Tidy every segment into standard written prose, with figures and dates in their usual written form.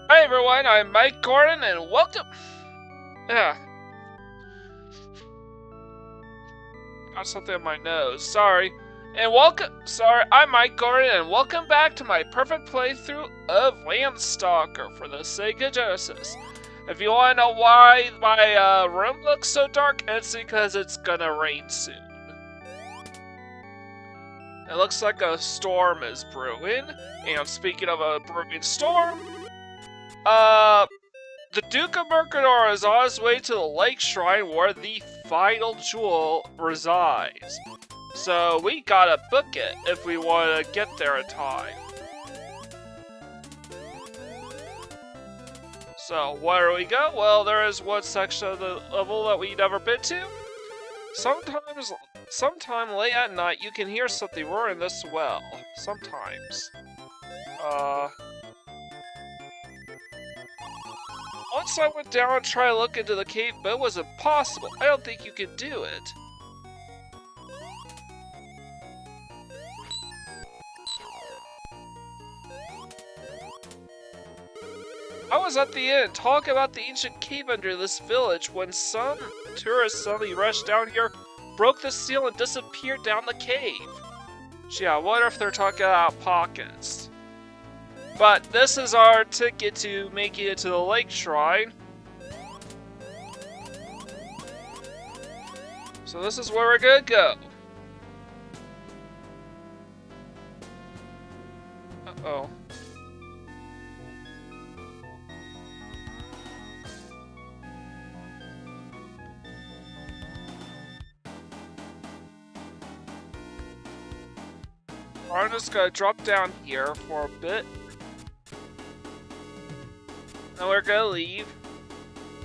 Hi everyone, I'm Mike Gordon and welcome. Got something in my nose. Sorry. I'm Mike Gordon and welcome back to my perfect playthrough of Landstalker for the Sega Genesis. If you want to know why my room looks so dark, it's because it's gonna rain soon. It looks like a storm is brewing, and speaking of a brewing storm, the Duke of Mercador is on his way to the Lake Shrine where the final jewel resides. So we gotta book it if we want to get there in time. So where do we go? Well, there is one section of the level that we've never been to. Sometime late at night you can hear something roaring this well. Sometimes. Once I went down and tried to look into the cave, but it was impossible. I don't think you can do it. I was at the inn talking about the ancient cave under this village when some tourists suddenly rushed down here, broke the seal, and disappeared down the cave. Gee, I wonder if they're talking about pockets. But this is our ticket to making it to the Lake Shrine. So this is where we're gonna go. Uh-oh. I'm just gonna drop down here for a bit. And we're gonna leave.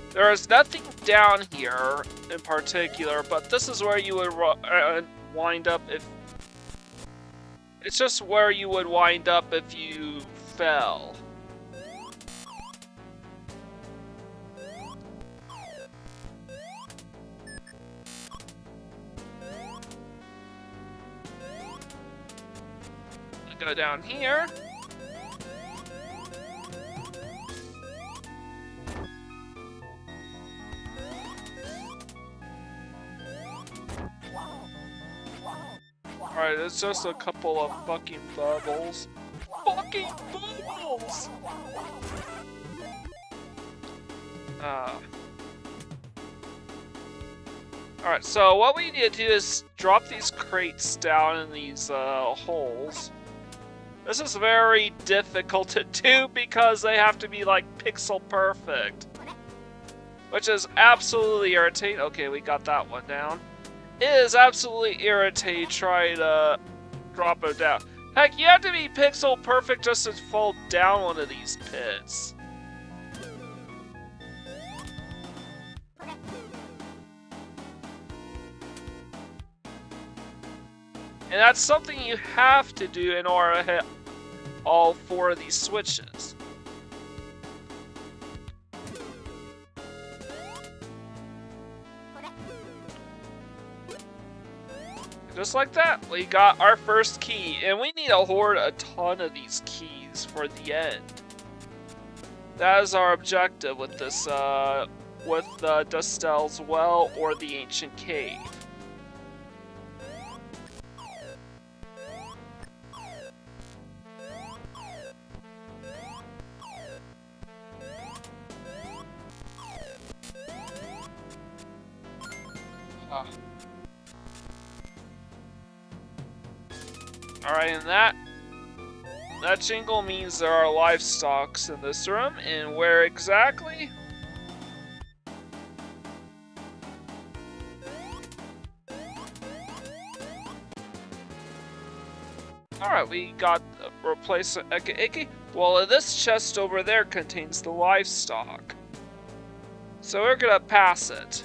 There is nothing down here in particular, but this is where you would wind up if... It's just where you would wind up if you fell. Go down here. Alright, it's just a couple of fucking bubbles. Fucking bubbles! Alright, so what we need to do is drop these crates down in these holes. This is very difficult to do because they have to be like pixel perfect. Which is absolutely irritating. Okay, we got that one down. It is absolutely irritating trying to drop it down. Heck, you have to be pixel perfect just to fall down one of these pits. And that's something you have to do in order to hit all 4 of these switches. Just like that, we got our first key, and we need to hoard a ton of these keys for the end. That is our objective with this, with Dustel's Well or the Ancient Cave. Alright, and that jingle means there are livestocks in this room, and where exactly? Alright, we got a replacement Eke. Well, this chest over there contains the livestock. So we're gonna pass it.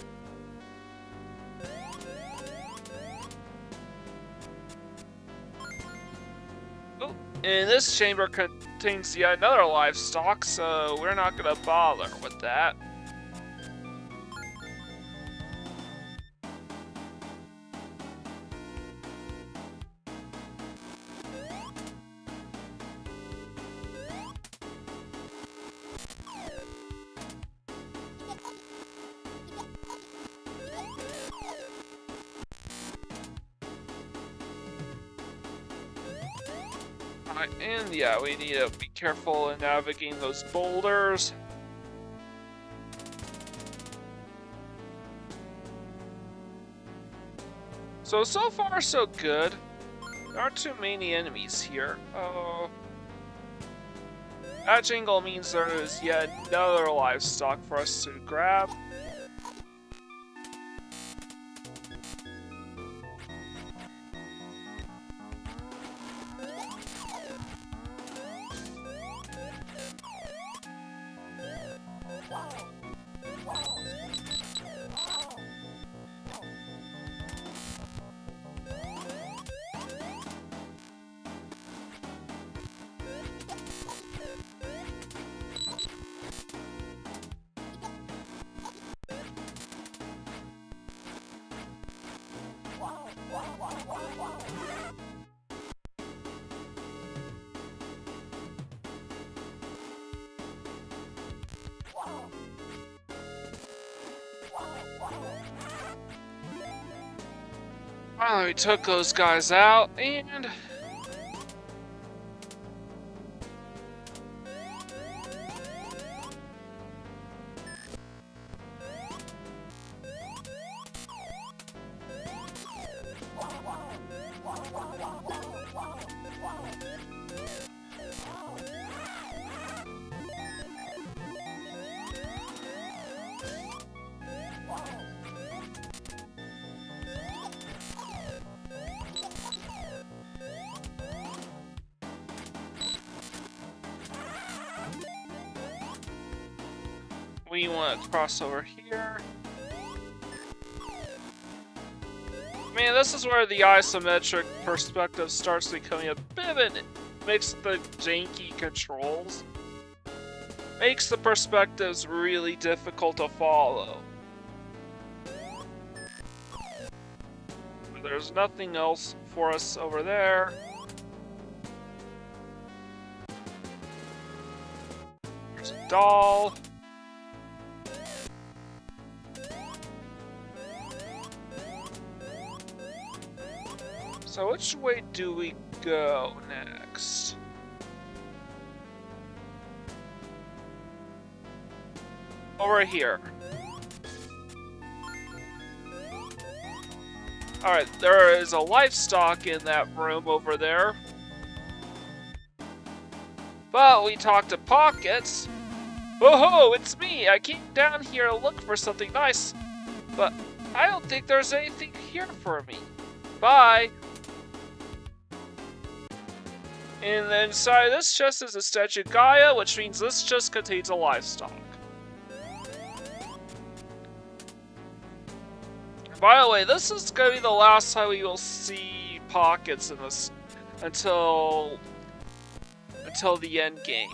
Oh, and this chamber contains yet another livestock, so we're not gonna bother with that. And yeah, we need to be careful in navigating those boulders. So far so good. There aren't too many enemies here. Oh. That jingle means there is yet another livestock for us to grab. Finally, we took those guys out, and we want to cross over here. Man, this is where the isometric perspective starts becoming a bit of an makes the janky controls. Makes the perspectives really difficult to follow. There's nothing else for us over there. There's a doll. So which way do we go next? Over here. Alright, there is a livestock in that room over there. But we talked to Pockets. Oh-ho, it's me! I came down here to look for something nice, but I don't think there's anything here for me. Bye! And then inside this chest is a statue of Gaia, which means this chest contains a livestock. By the way, this is going to be the last time we will see Pockets in this until the end game.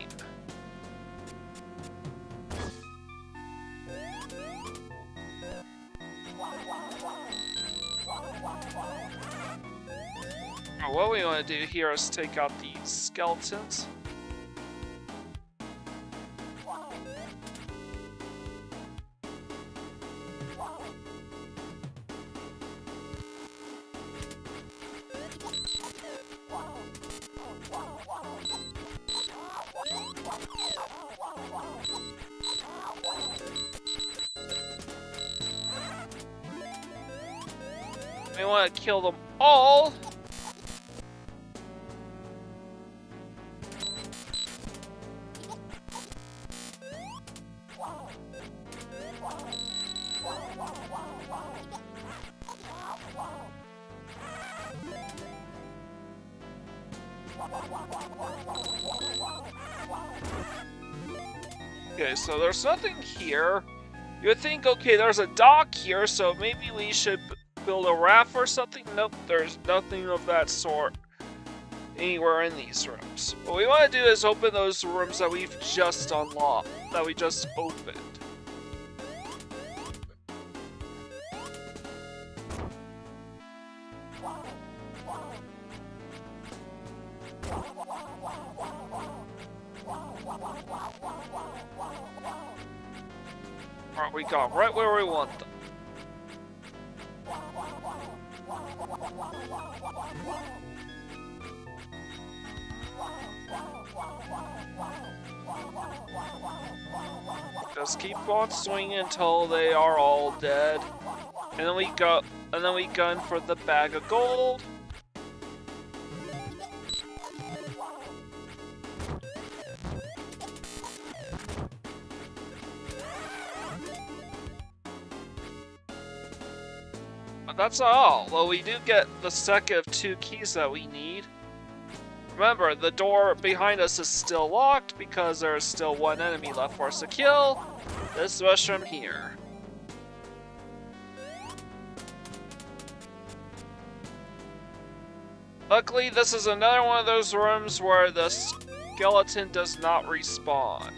What we want to do here is take out these skeletons. We want to kill them all. Okay, so there's nothing here. You would think, okay, there's a dock here, so maybe we should build a raft or something. Nope, there's nothing of that sort anywhere in these rooms. What we want to do is open those rooms that we've just unlocked, that we just opened. Alright, we got right where we want them. Just keep on swinging until they are all dead. And then we gun for the bag of gold. But that's all. Well, we do get the second of 2 keys that we need. Remember, the door behind us is still locked because there is still 1 enemy left for us to kill. This mushroom here. Luckily, this is another one of those rooms where the skeleton does not respawn.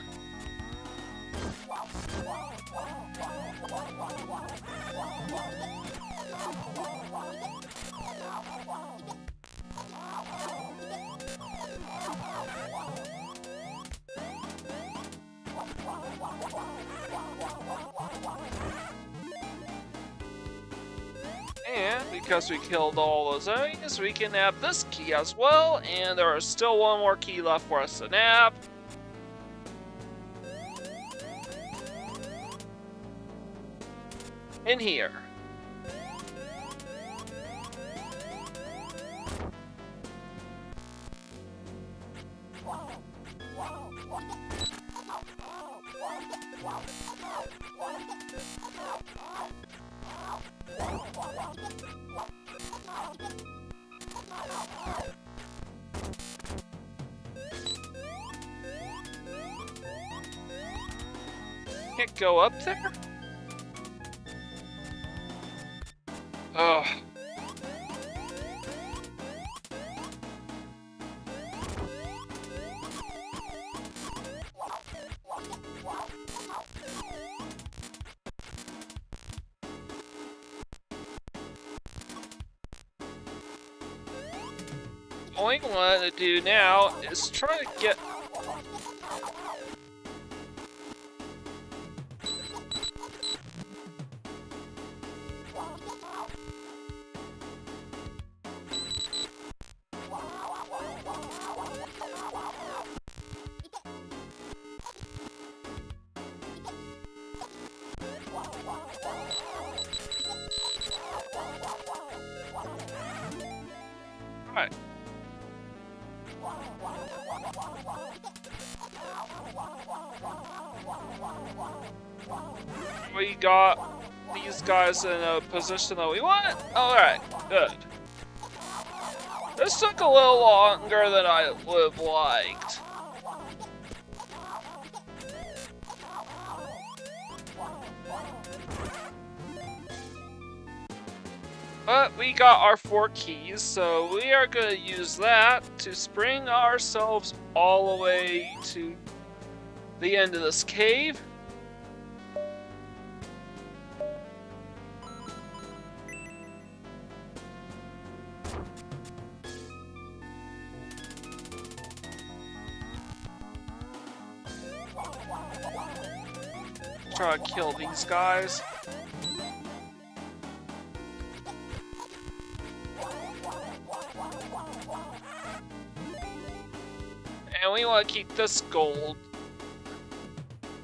And because we killed all those enemies, we can nab this key as well, and there is still 1 more key left for us to nab. In here. Can't go up there? Ugh. All I want to do now is try to get... Alright. We got these guys in a position that we want. Alright, good. This took a little longer than I would have liked. But we got our 4 keys, so we are going to use that to spring ourselves all the way to the end of this cave. Try to kill these guys. And we want to keep this gold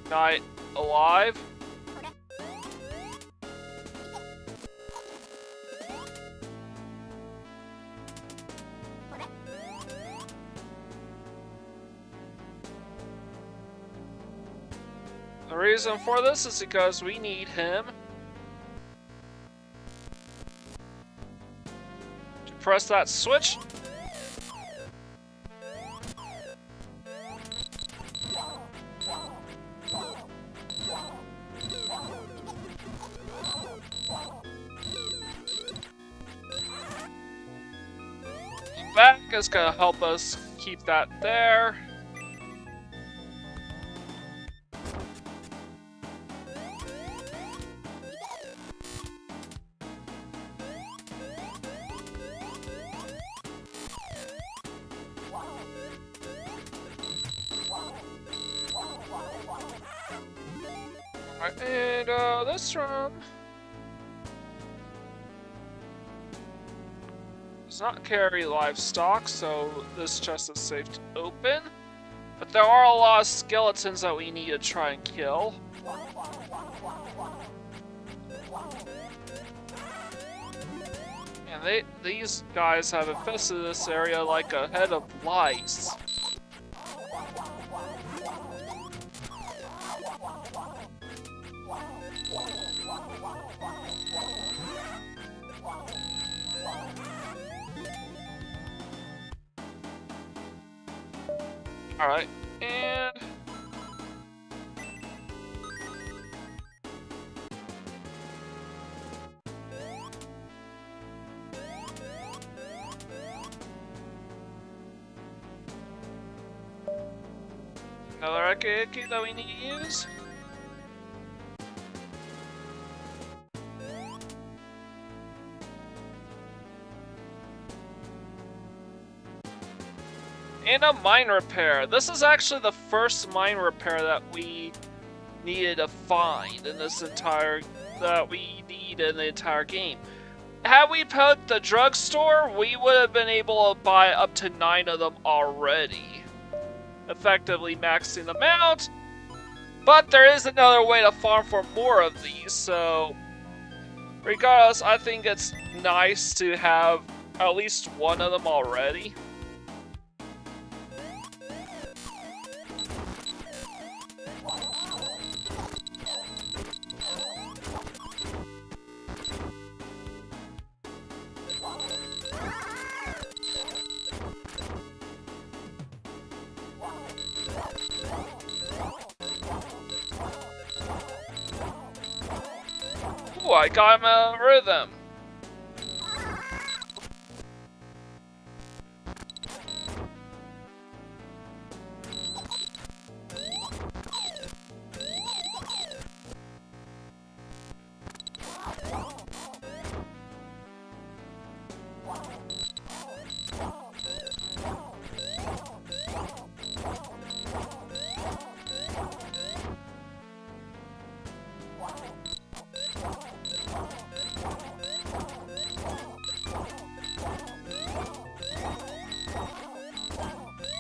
knight alive. The reason for this is because we need him to press that switch. back is gonna help us keep that there. Alright, and this room does not carry livestock, so this chest is safe to open. But there are a lot of skeletons that we need to try and kill. And these guys have infested this area like a head of lice. Alright, and... another Eki that we need to use. And a mine repair. This is actually the first mine repair that we needed to find in this entire... that we need in the entire game. Had we put the drugstore, we would have been able to buy up to 9 of them already, effectively maxing them out. But there is another way to farm for more of these, so regardless, I think it's nice to have at least one of them already. Ooh, I got him a rhythm.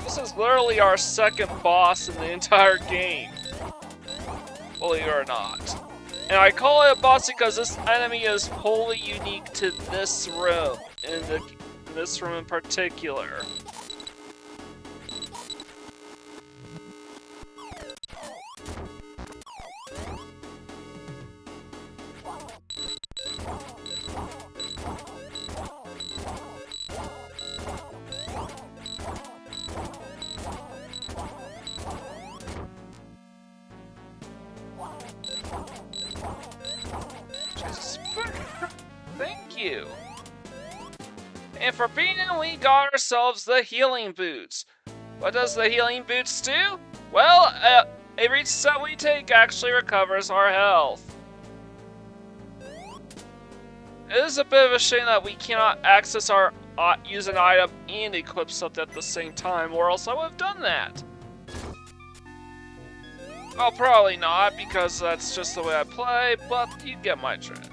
This is literally our second boss in the entire game, believe it or not. And I call it a boss because this enemy is wholly unique to this room, in this room in particular. Thank you. And for beating, we got ourselves the healing boots. What does the healing boots do? Well, every step we take actually recovers our health. It is a bit of a shame that we cannot access our use an item and equip something at the same time, or else I would have done that. Well, probably not, because that's just the way I play, but you get my drift.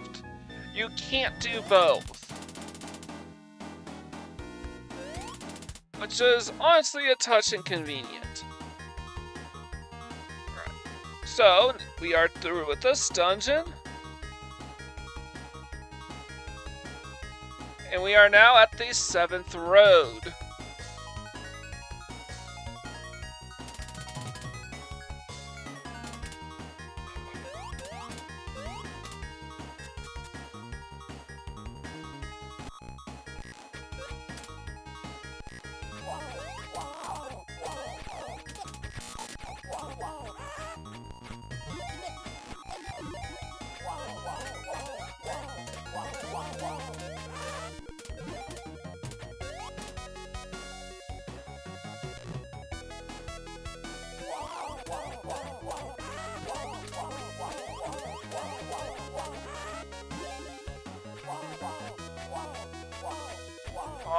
You can't do both. Which is honestly a touch inconvenient. Right. So, we are through with this dungeon. And we are now at the 7th road.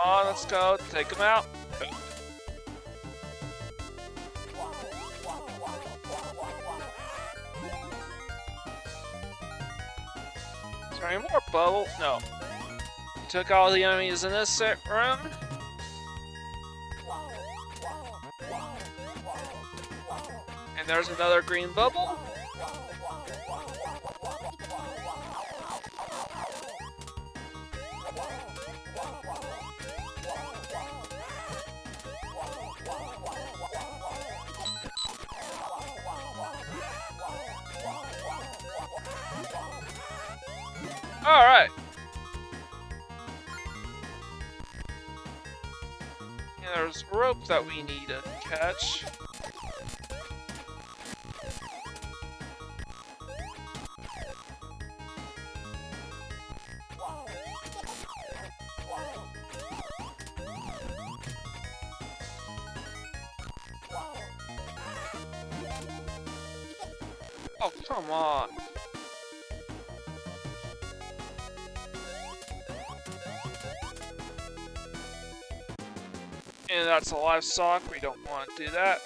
on, let's go. Take him out. Is there any more bubble? No. Took all the enemies in this room. And there's another green bubble. Alright. And there's rope that we need to catch. Oh, come on. And that's a livestock, we don't want to do that.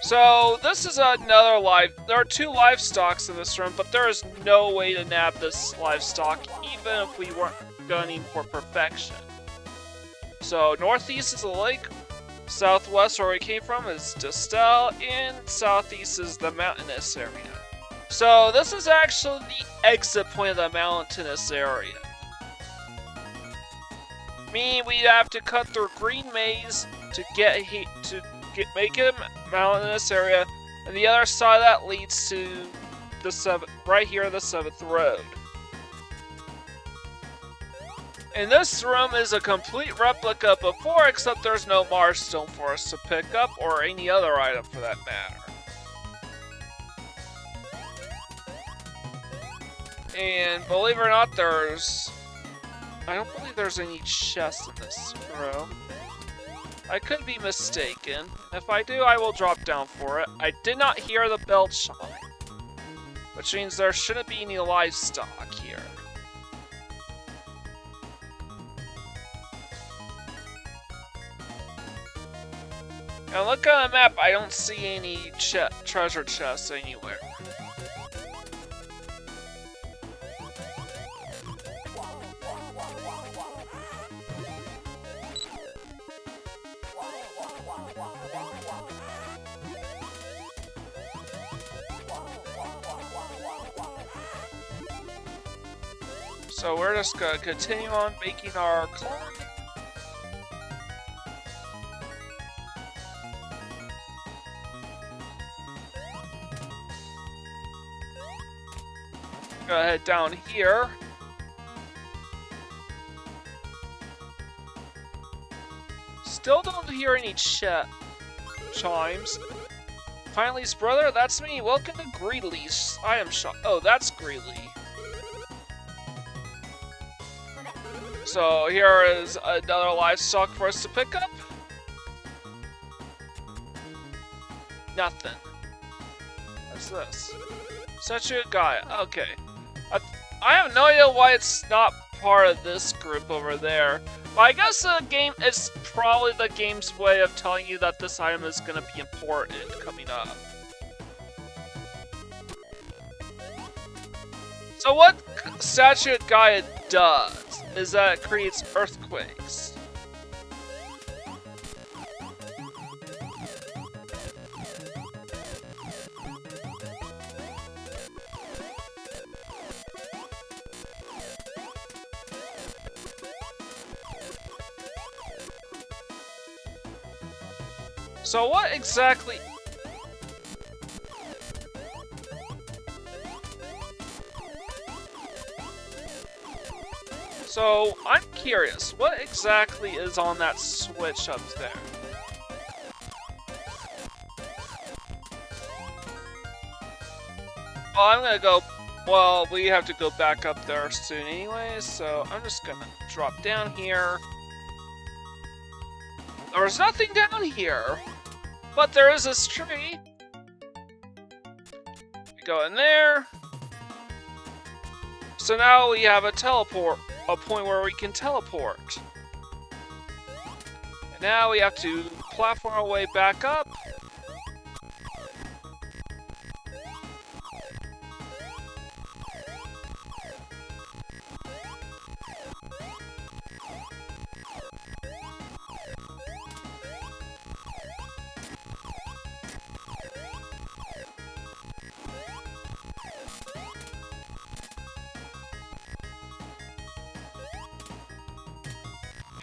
So, this is another there are 2 livestocks in this room, but there is no way to nab this livestock, even if we weren't gunning for perfection. So, northeast is a lake, southwest where we came from is Distel, and southeast is the mountainous area. So, this is actually the exit point of the mountainous area. We'd have to cut through green maze to make it a mountainous area, and the other side of that leads to the right here, the 7th road. And this room is a complete replica of before, except there's no Marstone for us to pick up, or any other item for that matter. And believe it or not, I don't believe there's any chests in this room. I could be mistaken. If I do, I will drop down for it. I did not hear the bell chime, which means there shouldn't be any livestock here. And look at the map, I don't see any treasure chests anywhere. So we're just gonna continue on making our climb. Go ahead down here. Still don't hear any chimes. Finally's brother, that's me. Welcome to Greeley's. I am shocked. Oh, that's Greeley. So here is another livestock for us to pick up. Nothing. What's this? Such a guy. Okay. I have no idea why it's not part of this group over there. But I guess the game is probably the game's way of telling you that this item is going to be important coming up. So what Statue of Gaia does is that it creates earthquakes. So what exactly... So, I'm curious, what exactly is on that switch up there? Well, I'm gonna go... Well, we have to go back up there soon anyways, so I'm just gonna drop down here. There's nothing down here, but there is this tree. We go in there. So now we have a point where we can teleport. And now we have to platform our way back up.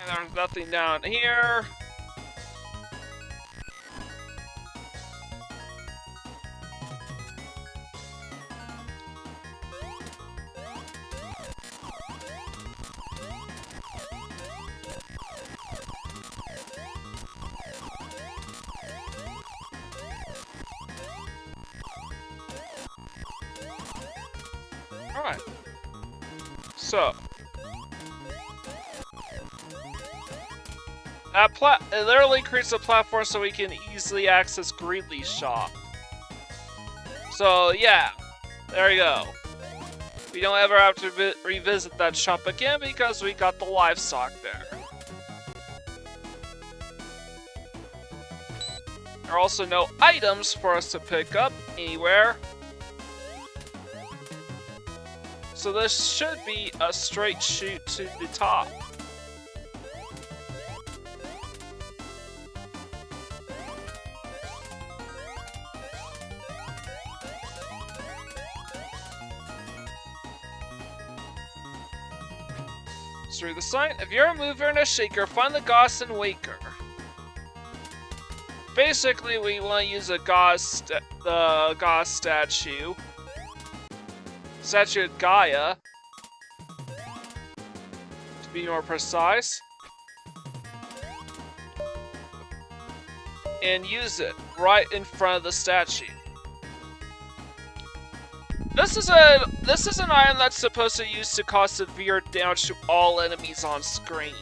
And there's nothing down here. Alright. So. It literally creates a platform so we can easily access Greeley's shop. So, yeah. There you go. We don't ever have to revisit that shop again because we got the livestock there. There are also no items for us to pick up anywhere. So this should be a straight shoot to the top. Through the sign, if you're a mover and a shaker, find the Goss and Waker. Basically, we want to use the Goss statue. Statue of Gaia. To be more precise. And use it right in front of the statue. This is an item that's supposed to use to cause severe damage to all enemies on screen.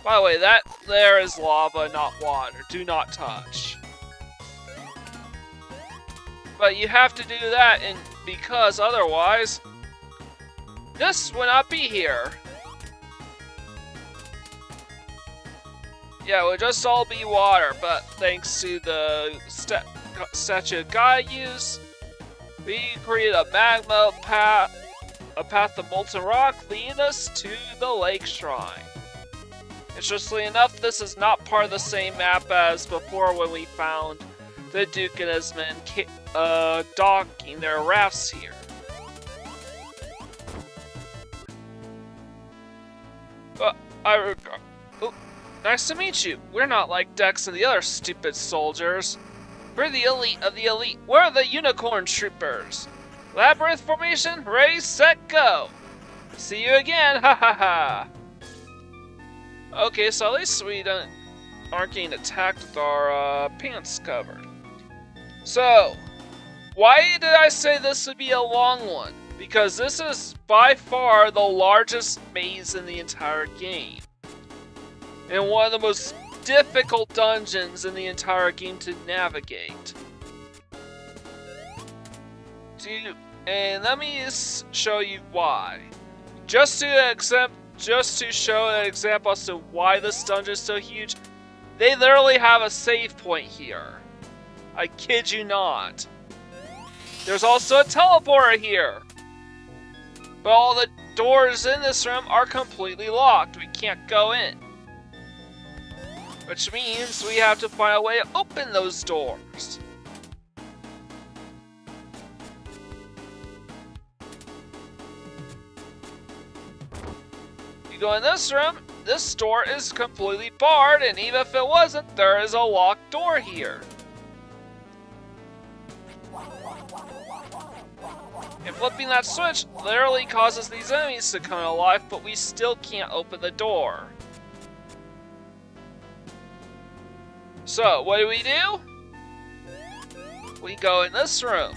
By the way, that there is lava, not water. Do not touch. But you have to do that, and because otherwise, this will not be here. Yeah, it would just all be water, but thanks to the statue of Gaia use, we created a magma path, a path of molten rock leading us to the lake shrine. Interestingly enough, this is not part of the same map as before when we found the Duke and his men docking their rafts here. Nice to meet you. We're not like Dex and the other stupid soldiers. We're the elite of the elite. We're the unicorn troopers. Labyrinth formation, ready, set, go. See you again, ha ha ha. Okay, so at least we aren't getting attacked with our pants covered. So, why did I say this would be a long one? Because this is by far the largest maze in the entire game. And one of the most difficult dungeons in the entire game to navigate. And let me show you why. Just to show an example as to why this dungeon is so huge, they literally have a save point here. I kid you not. There's also a teleporter here. But all the doors in this room are completely locked. We can't go in. Which means we have to find a way to open those doors. You go in this room, this door is completely barred, and even if it wasn't, there is a locked door here. And flipping that switch literally causes these enemies to come alive, but we still can't open the door. So, what do? We go in this room.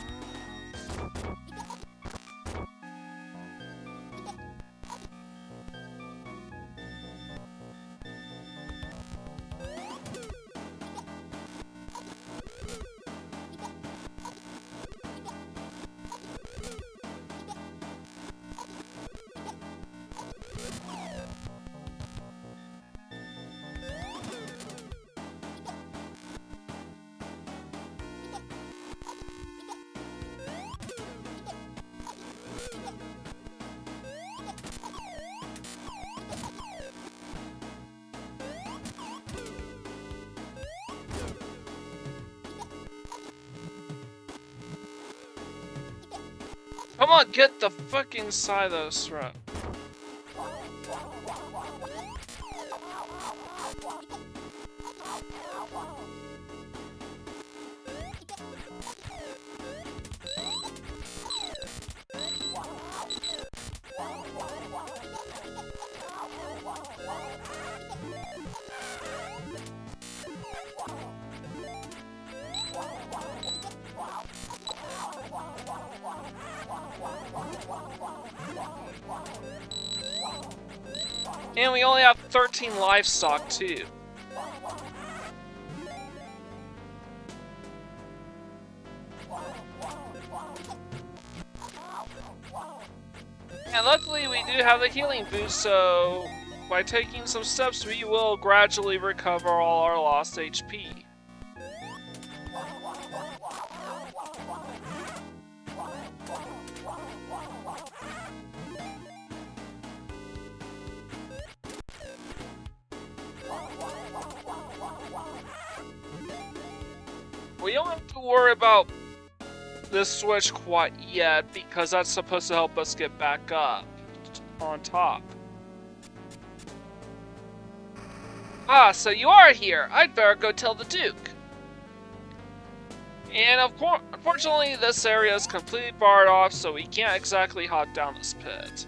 Come on, get the fucking side of those throat. And we only have 13 livestock too. And luckily we do have the healing boost, so by taking some steps we will gradually recover all our lost HP. We don't have to worry about this switch quite yet, because that's supposed to help us get back up on top. Ah, so you are here. I'd better go tell the Duke. And of course, unfortunately, this area is completely barred off, so we can't exactly hop down this pit.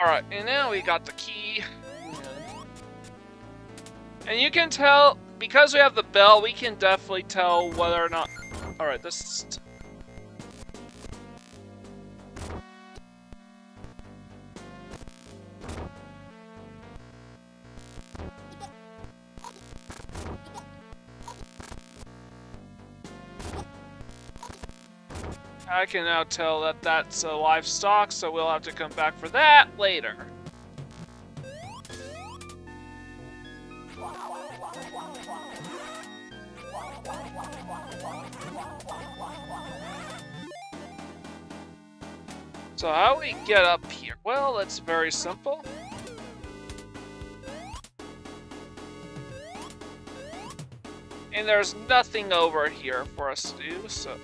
Alright, and now we got the key. And you can tell, because we have the bell, we can definitely tell whether or not... Alright, this is... I can now tell that that's a livestock, so we'll have to come back for that later. So how do we get up here? Well, it's very simple. And there's nothing over here for us to do, so...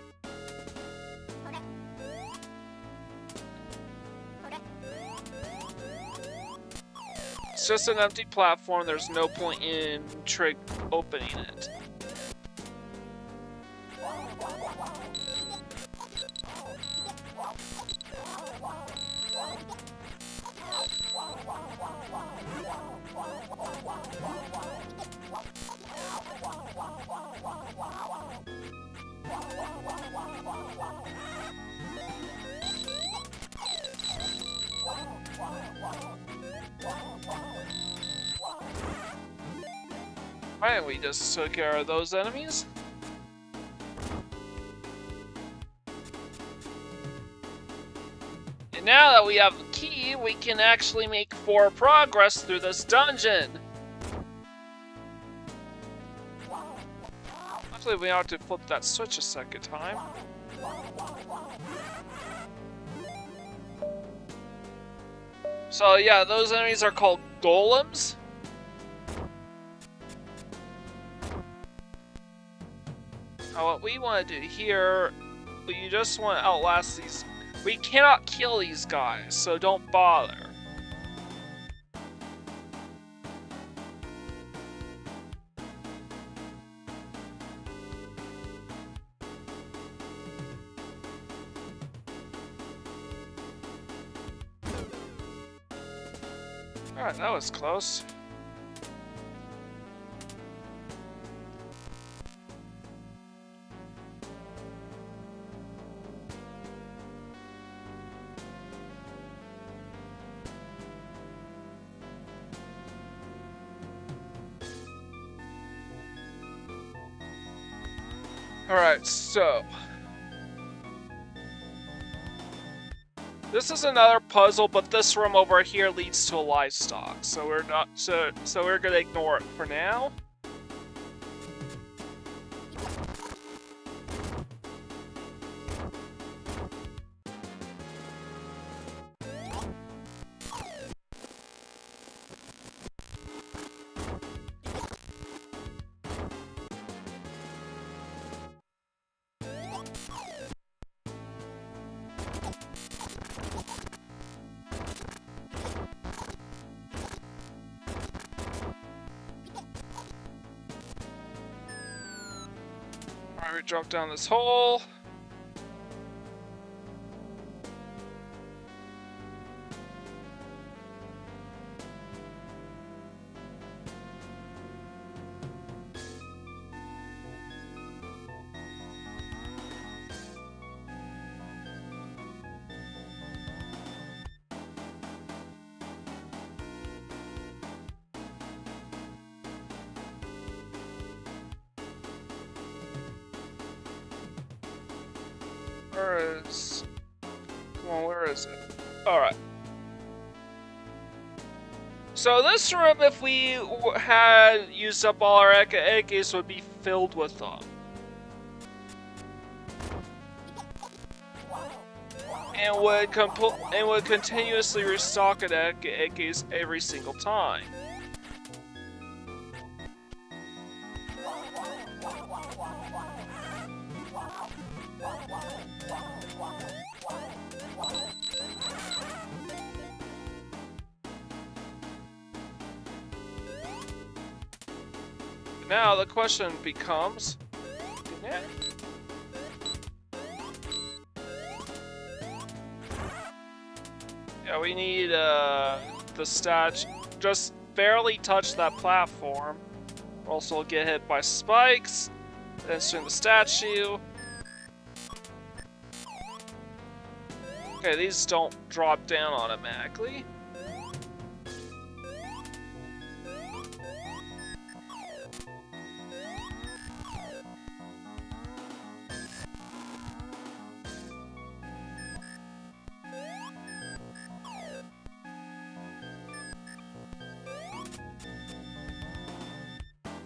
It's just an empty platform, there's no point in opening it. Alright, we just took care of those enemies. And now that we have the key, we can actually make forward progress through this dungeon. Hopefully we don't have to flip that switch a second time. So yeah, those enemies are called golems. Now what we want to do here, we just want to outlast these. We cannot kill these guys, so don't bother. Alright, that was close. Alright, so this is another puzzle, but this room over here leads to a livestock, so we're not so we're gonna ignore it for now. Alright, we jump down this hole. Where is... Come on, where is it? Alright. So this room, if we had used up all our eggs, would be filled with them. And would continuously restock an eggs every single time. Now the question becomes, yeah, we need the statue just barely touch that platform, or else we'll get hit by spikes. Then swing the statue. Okay, these don't drop down automatically.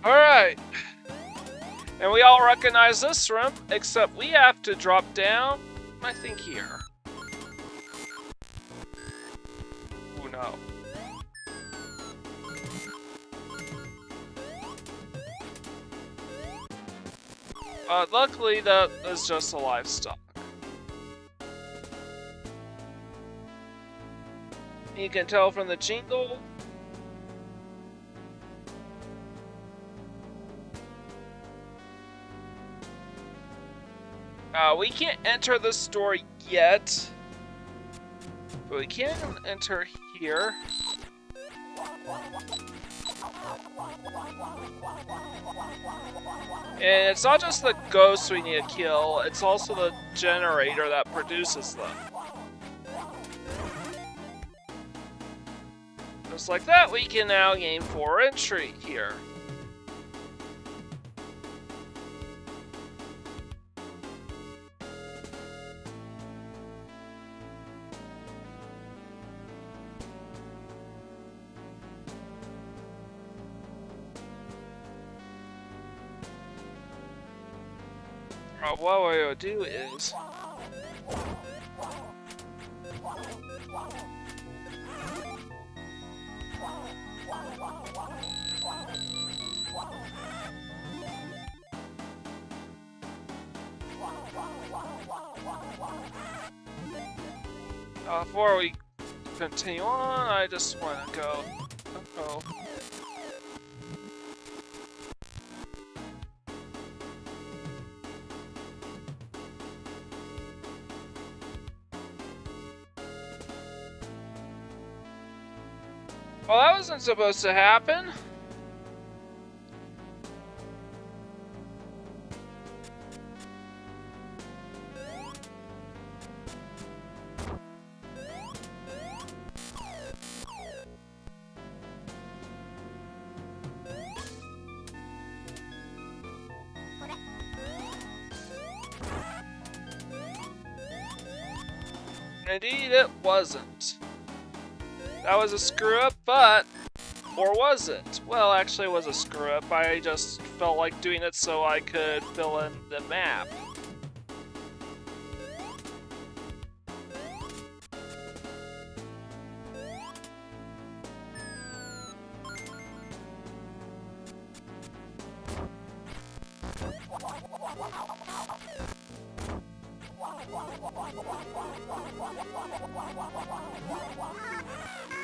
Alright. And we all recognize this room, except we have to drop down, I think, here. Ooh, no. Luckily, that is just a livestock. You can tell from the jingle. We can't enter this door yet, but we can enter here. And it's not just the ghosts we need to kill, it's also the generator that produces them. Just like that, we can now gain 4 entry here. What we will do is before we continue on, I just want to go. Uh-oh. Well, that wasn't supposed to happen. Indeed, it wasn't. That was a screw up, but... Or was it? Well, actually it was a screw up. I just felt like doing it so I could fill in the map.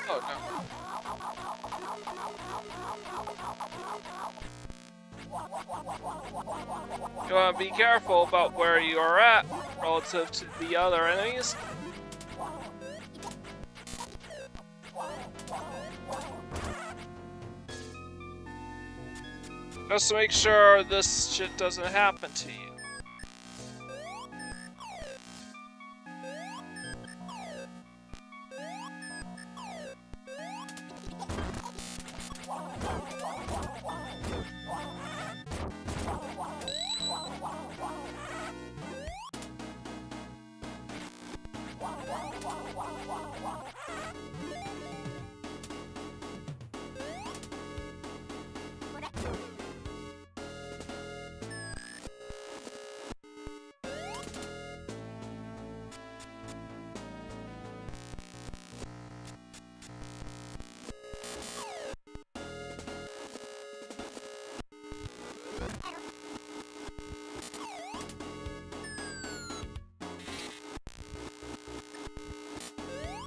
Oh no. You want to be careful about where you are at relative to the other enemies. Just to make sure this shit doesn't happen to you.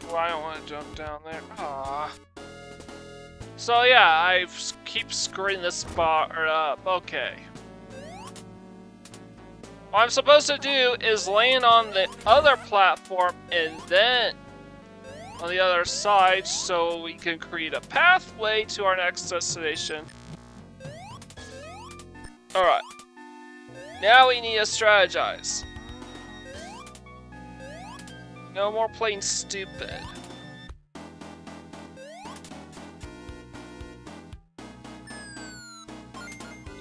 Well, I don't want to jump down there. Aww. So yeah, I keep screwing this spot up. Okay. What I'm supposed to do is land on the other platform and then on the other side so we can create a pathway to our next destination. Alright. Now we need to strategize. No more playing stupid.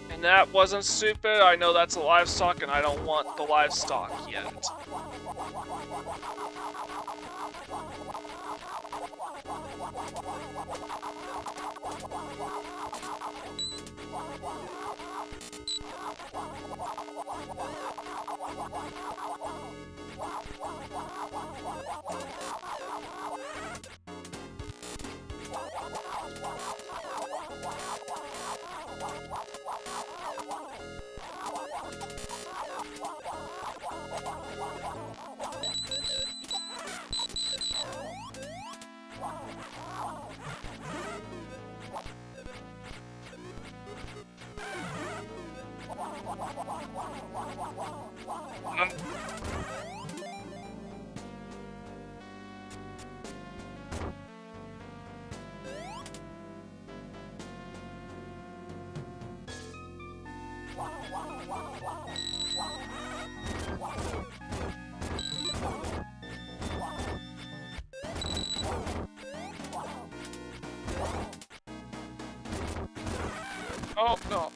And that wasn't stupid. I know that's a livestock and I don't want the livestock yet. Oh no.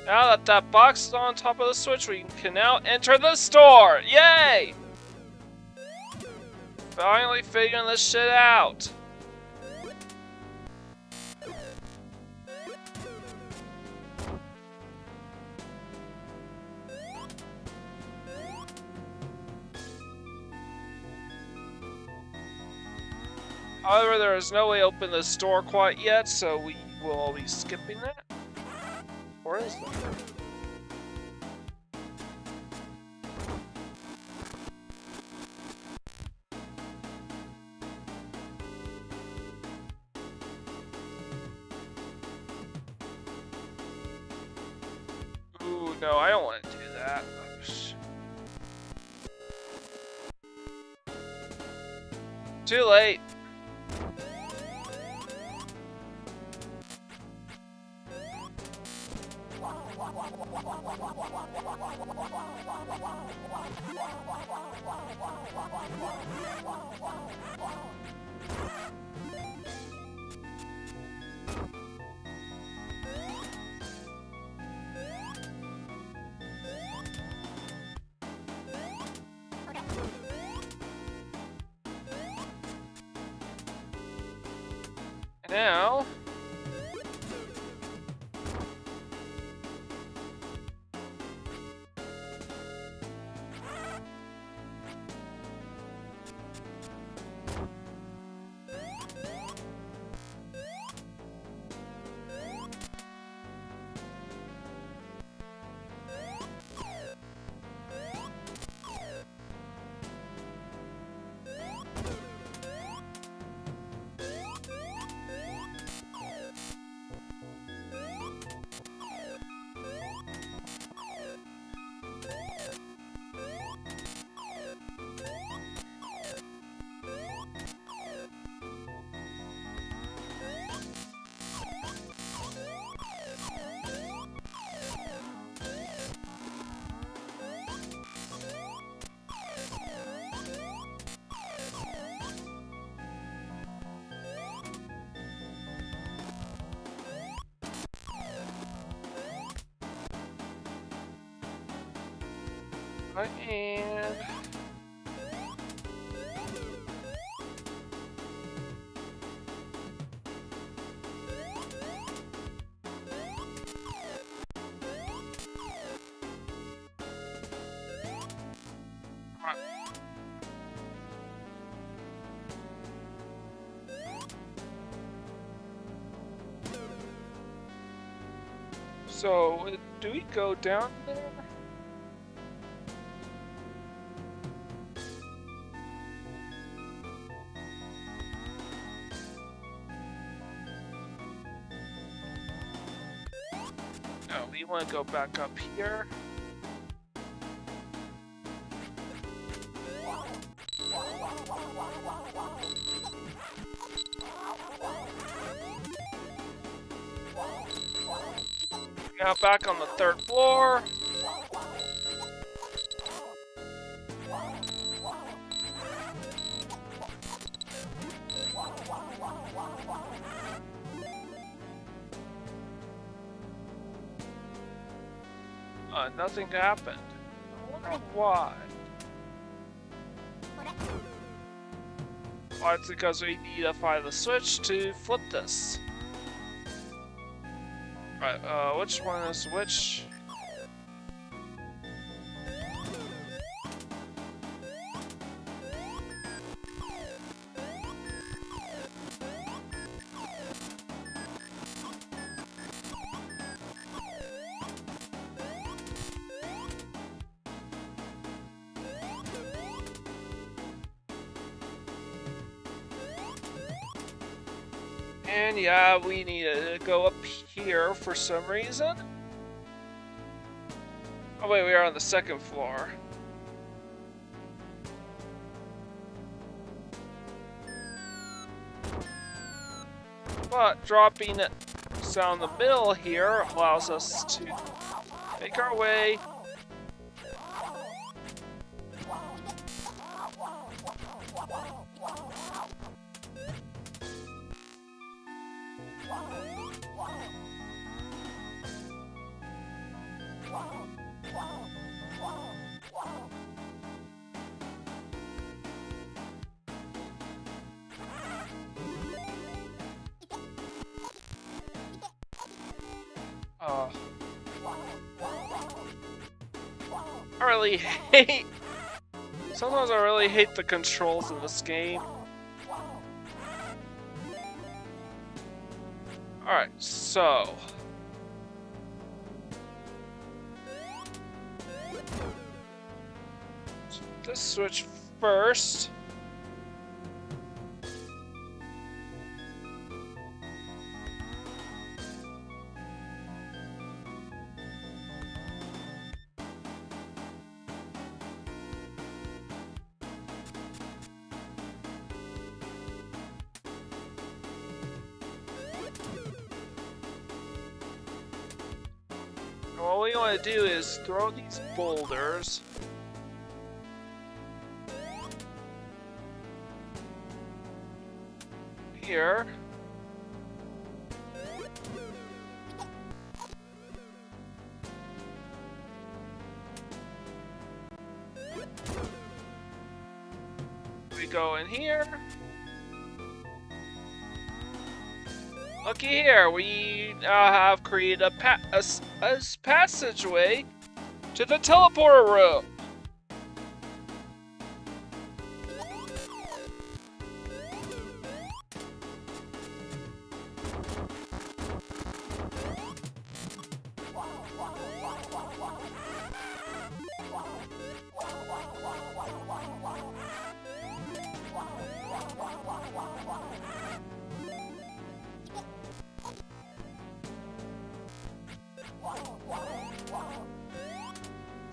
Now that that box is on top of the switch, we can now enter the store! Yay! Finally figuring this shit out. However, there is no way to open the store quite yet, so we will be skipping that. Or is there? Ooh, no, I don't want to do that. Too late. now. And so, do we go down there? No, we want to go back up here. Now back on the 3rd floor. Nothing happened. I wonder why. Well, it's because we need to find the switch to flip this. Right, which one is which? And yeah, we need to go up here for some reason. Oh wait, we are on the 2nd floor. But dropping it down the middle here allows us to make our way . I really hate... Sometimes I really hate the controls in this game. Alright, so... This switch first. What we want to do is throw these boulders here. We go in here. Looky here, we now have created a passageway to the teleporter room.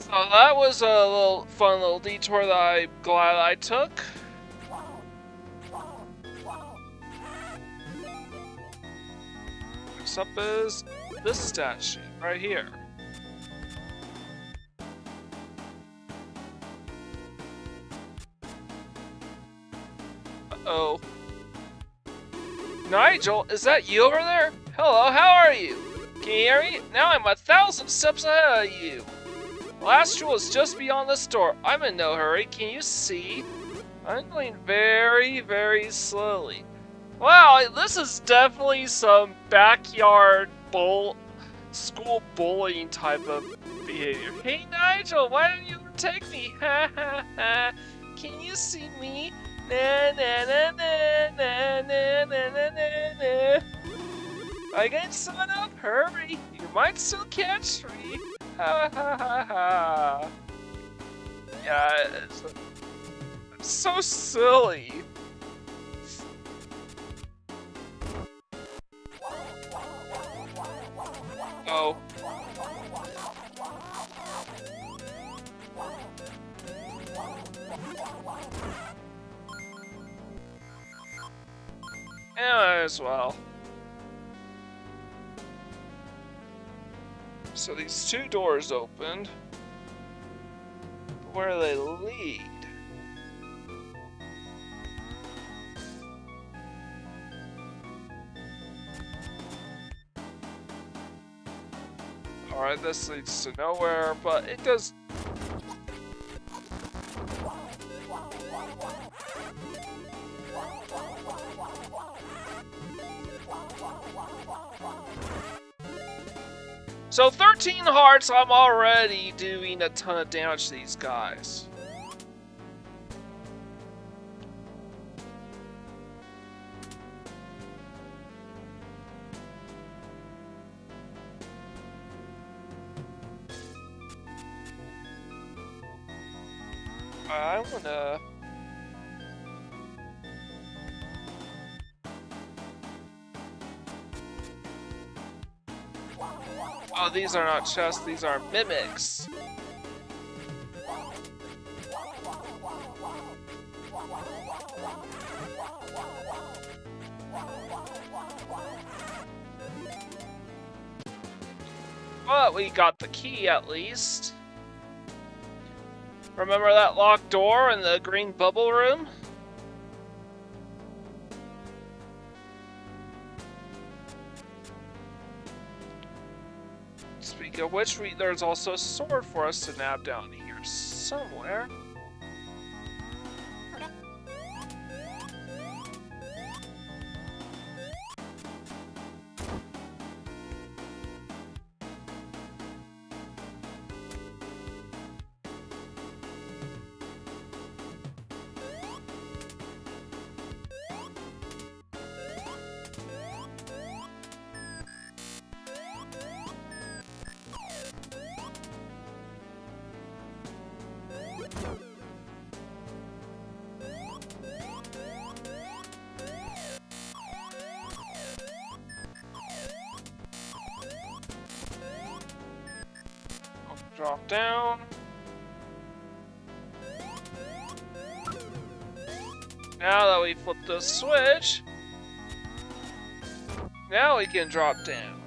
So that was a fun little detour that I'm glad I took. Next up is this statue right here. Uh-oh. Nigel, is that you over there? Hello, how are you? Can you hear me? Now I'm 1,000 steps ahead of you. Last jewel is just beyond this door. I'm in no hurry. Can you see? I'm going very, very slowly. Wow, this is definitely some backyard school bullying type of behavior. Hey Nigel, why don't you take me? Ha ha ha. Can you see me? Na na na na na na na na na. I can sign up. Hurry! You might still catch me. Ha ha ha ha. Yeah, it's so silly. Oh. Yeah, as well. So these two doors opened. Where do they lead? Alright, this leads to nowhere, but it does. So 13 hearts, I'm already doing a ton of damage to these guys. I wanna... Oh, these are not chests, these are mimics. But we got the key at least. Remember that locked door in the green bubble room? Speaking of which, there's also a sword for us to nab down here somewhere. Drop down. Now that we flipped the switch, now we can drop down.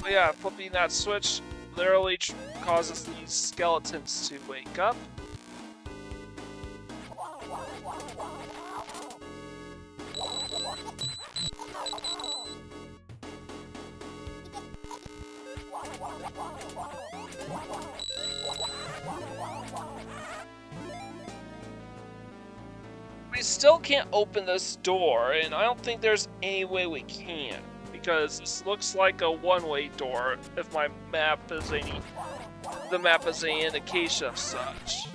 But yeah, flipping that switch literally causes these skeletons to wake up. we still can't open this door, and I don't think there's any way we can, because this looks like a one-way door if my map is the map is any indication of such.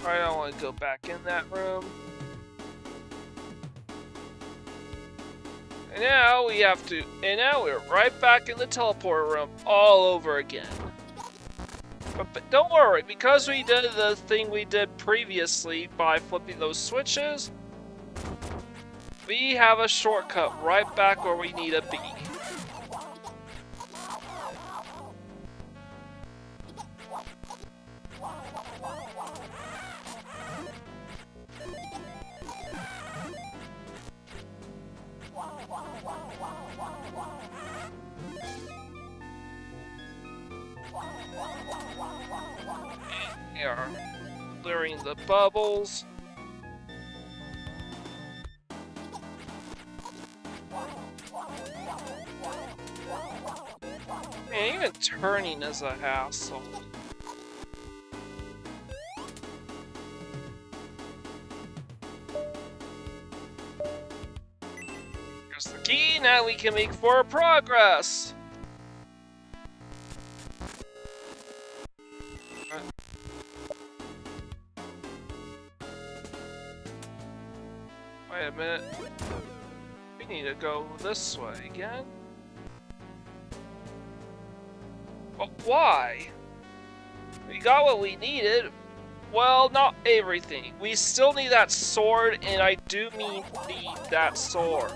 I don't want to go back in that room. And now we have to, and now we're right back in the teleporter room all over again. But don't worry, because we did the thing we did previously by flipping those switches, we have a shortcut right back where we need to be. We are clearing the bubbles. Man, even turning is a hassle. Here's the key, now we can make forward progress! Wait a minute. We need to go this way again. But why? We got what we needed. Well, not everything. We still need that sword, and I do mean need that sword.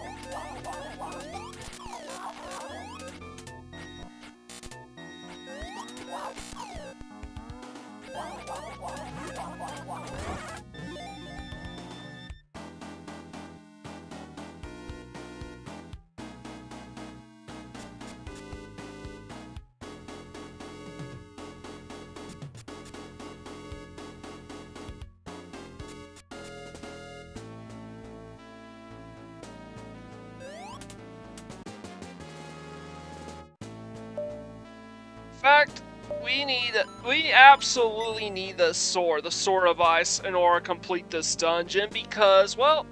In fact, we absolutely need the sword of ice, in order to complete this dungeon, because, well,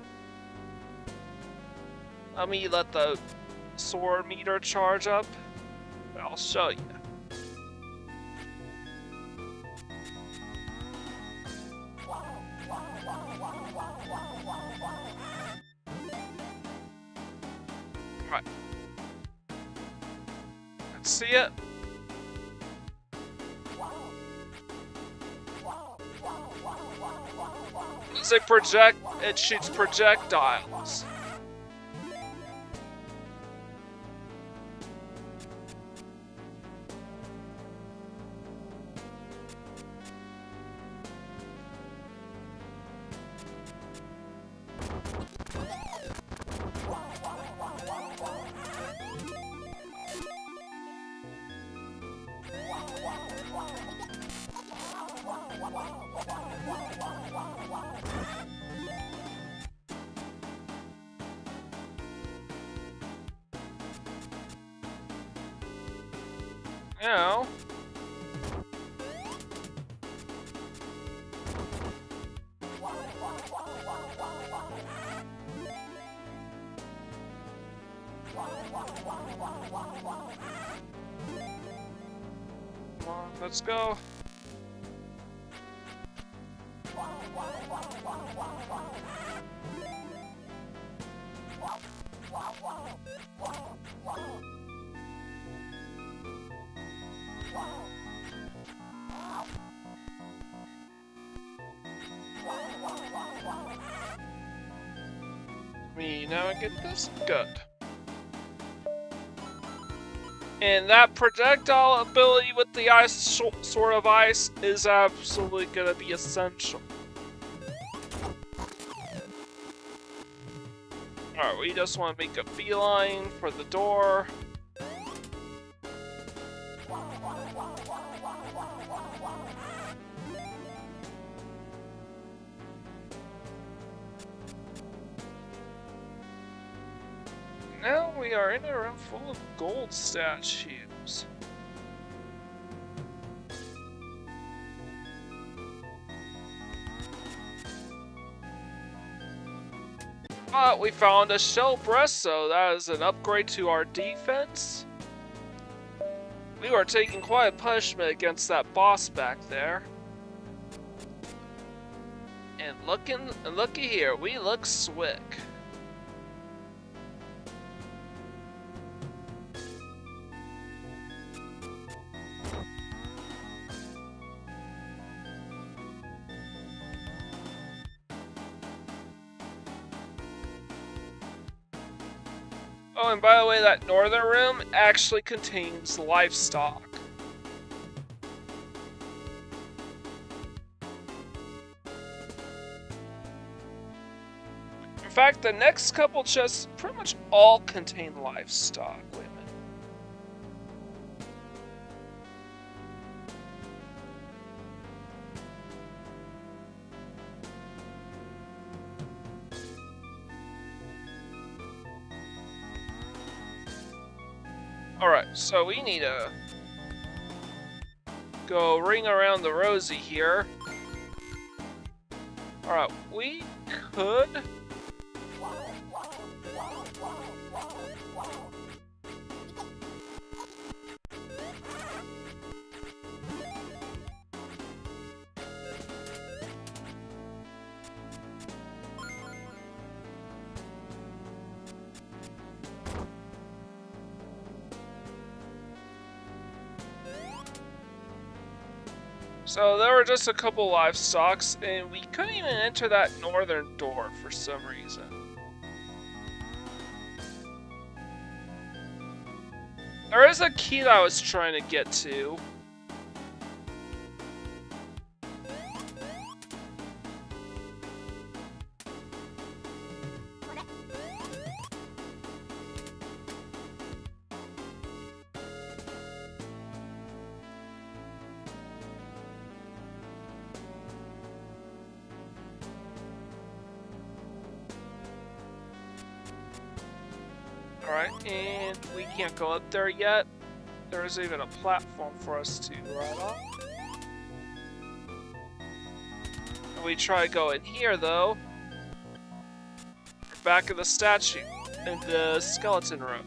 let me let the sword meter charge up. I'll show you. Right. Let's see it. It shoots projectiles. Now, come on, let's go. Now I get this? Good. And that projectile ability with the ice, sword of ice, is absolutely gonna be essential. Alright, we just want to make a beeline for the door. Now we are in a room full of gold statues. But we found a shell breast, so that is an upgrade to our defense. We were taking quite a punishment against that boss back there. And looky here, we look slick. Oh, and by the way, that northern room actually contains livestock. In fact, the next couple chests pretty much all contain livestock. Wait a minute. Alright, so we need to go ring around the rosy here. Alright, we could... So there were just a couple livestocks, and we couldn't even enter that northern door for some reason. There is a key that I was trying to get to. Alright, and we can't go up there yet. There isn't even a platform for us to ride on. And we try going here though. We're back in the statue, in the skeleton room.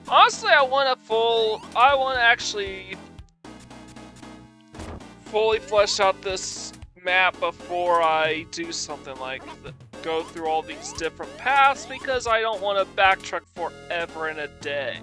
Honestly, I want to actually fully flesh out this map before I do something like go through all these different paths, because I don't want to backtrack forever and a day.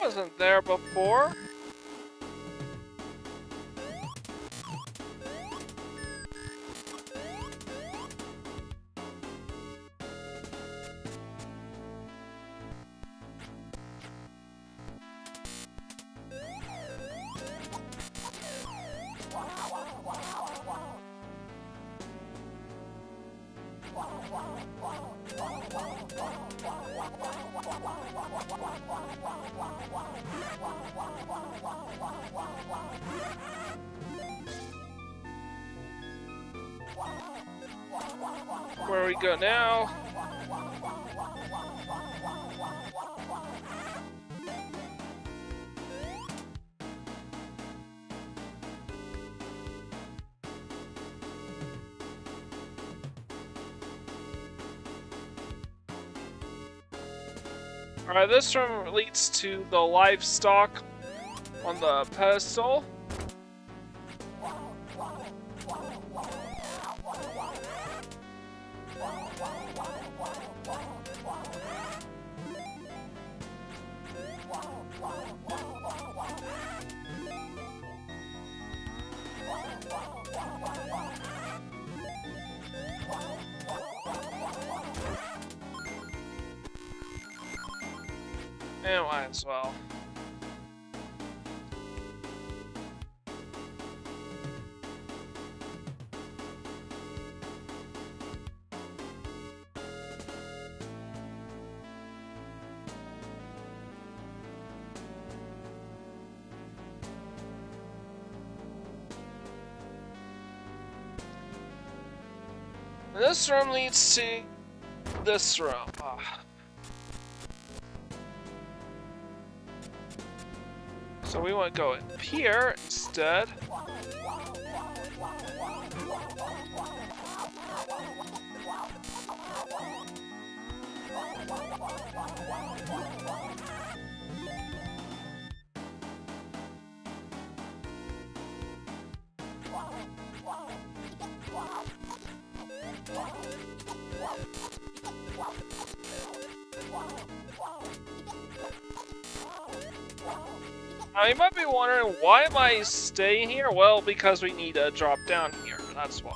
Wasn't there before. Where we go now? Alright, this room leads to the livestock on the pedestal. And might as well. This room leads to this room. So we want to go in here instead. Now you might be wondering, why am I staying here? Well, because we need to drop down here, that's why.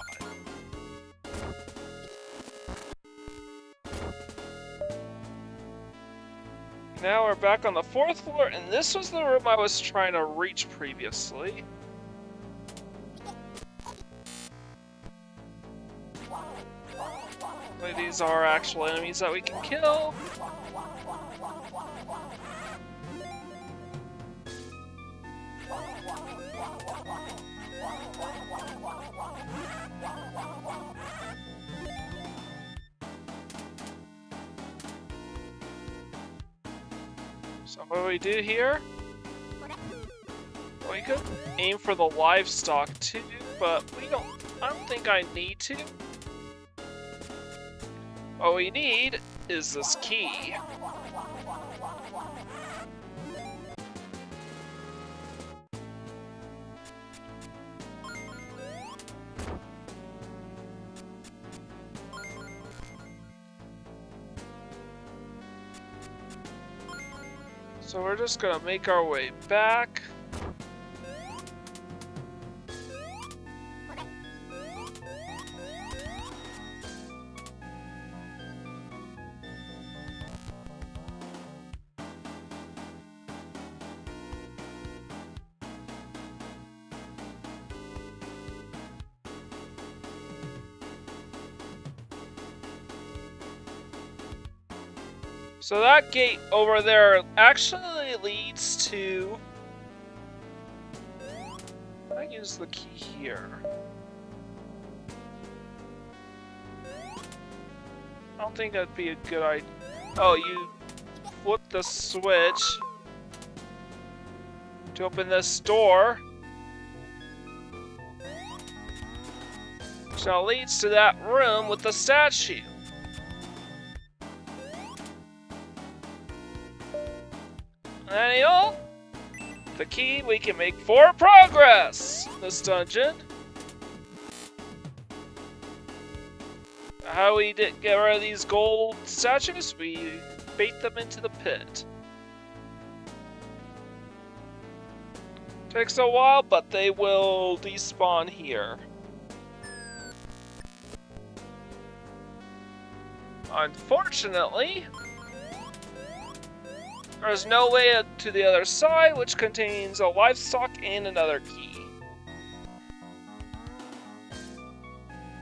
Now we're back on the 4th floor, and this was the room I was trying to reach previously. These are actual enemies that we can kill. So what do we do here? Well, we could aim for the livestock too, but I don't think I need to. All we need is this key. So we're just gonna make our way back. So that gate over there actually leads to... I use the key here. I don't think that'd be a good idea. Oh, you flip the switch to open this door, which now leads to that room with the statue. And the key we can make for progress in this dungeon. How we did get rid of these gold statues? We bait them into the pit. Takes a while, but they will despawn here. Unfortunately, there's no way to the other side, which contains a livestock and another key.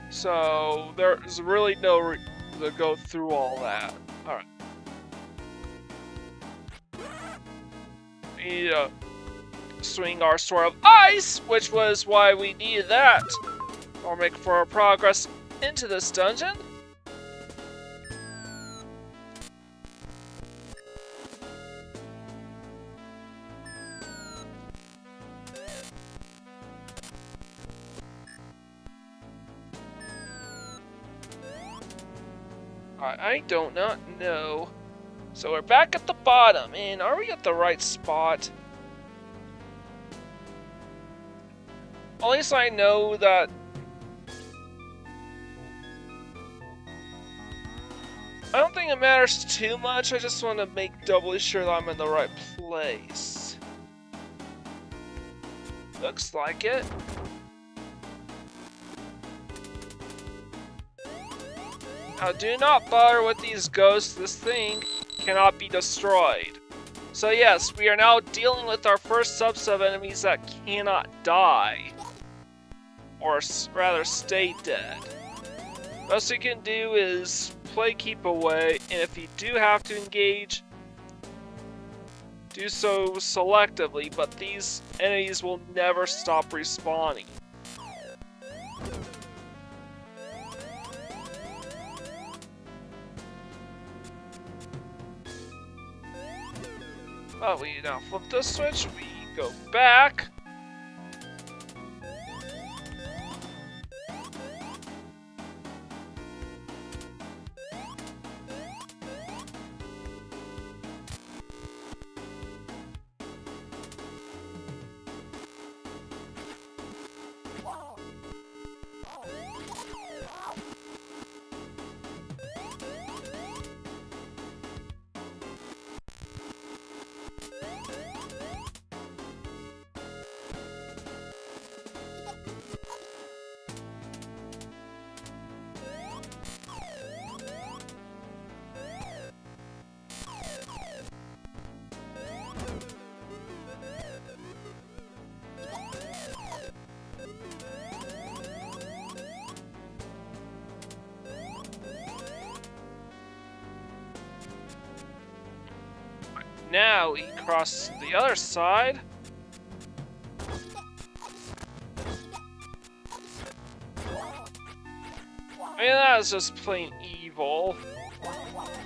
So there's really no reason to go through all that. Alright. We need to swing our Sword of Ice, which was why we needed that. Or make for our progress into this dungeon. I do not know So we're back at the bottom, and are we at the right spot? At least I know that... I don't think it matters too much, I just want to make doubly sure that I'm in the right place. Looks like it. Now do not bother with these ghosts, this thing cannot be destroyed. So yes, we are now dealing with our first subset of enemies that cannot die. Or rather stay dead. Best you can do is play keep away, and if you do have to engage, do so selectively, but these enemies will never stop respawning. But we now flip the switch, we go back. Now we cross to the other side. I mean, that is just plain evil.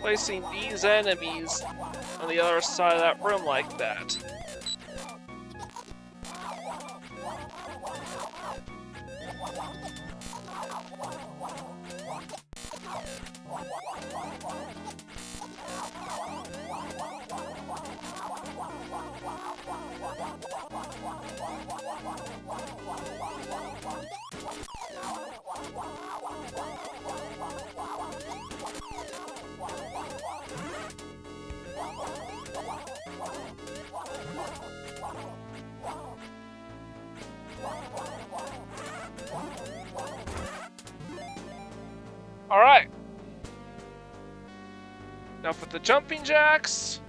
Placing these enemies on the other side of that room like that. Alright. Now for the jumping jacks.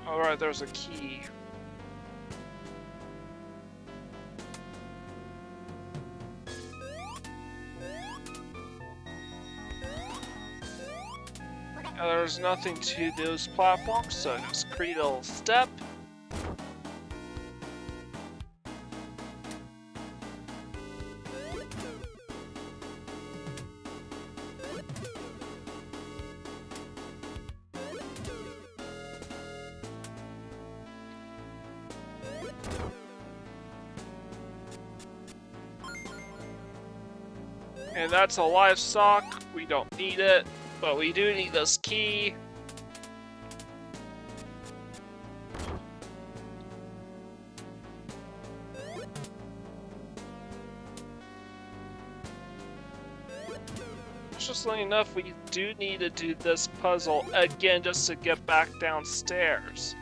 Alright, there's a key. Now there's nothing to those platforms, so just create a little step. And that's a livestock, we don't need it, but we do need this key. Interestingly enough, we do need to do this puzzle again just to get back downstairs.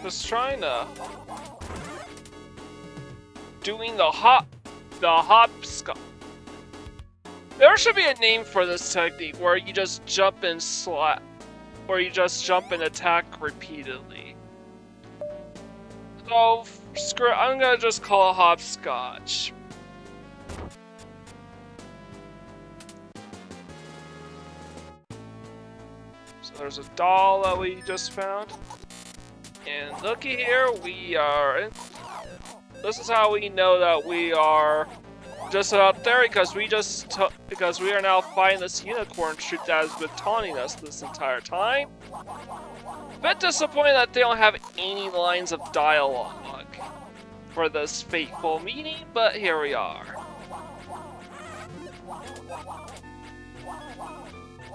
Just trying to... Doing the hopscotch. There should be a name for this technique where you just jump and slap, where you just jump and attack repeatedly. So screw it, I'm gonna just call it hopscotch. So there's a doll that we just found. And looky here, we are in. This is how we know that we are just about there, because we are now fighting this unicorn troop that has been taunting us this entire time. Bit disappointed that they don't have any lines of dialogue for this fateful meeting, but here we are.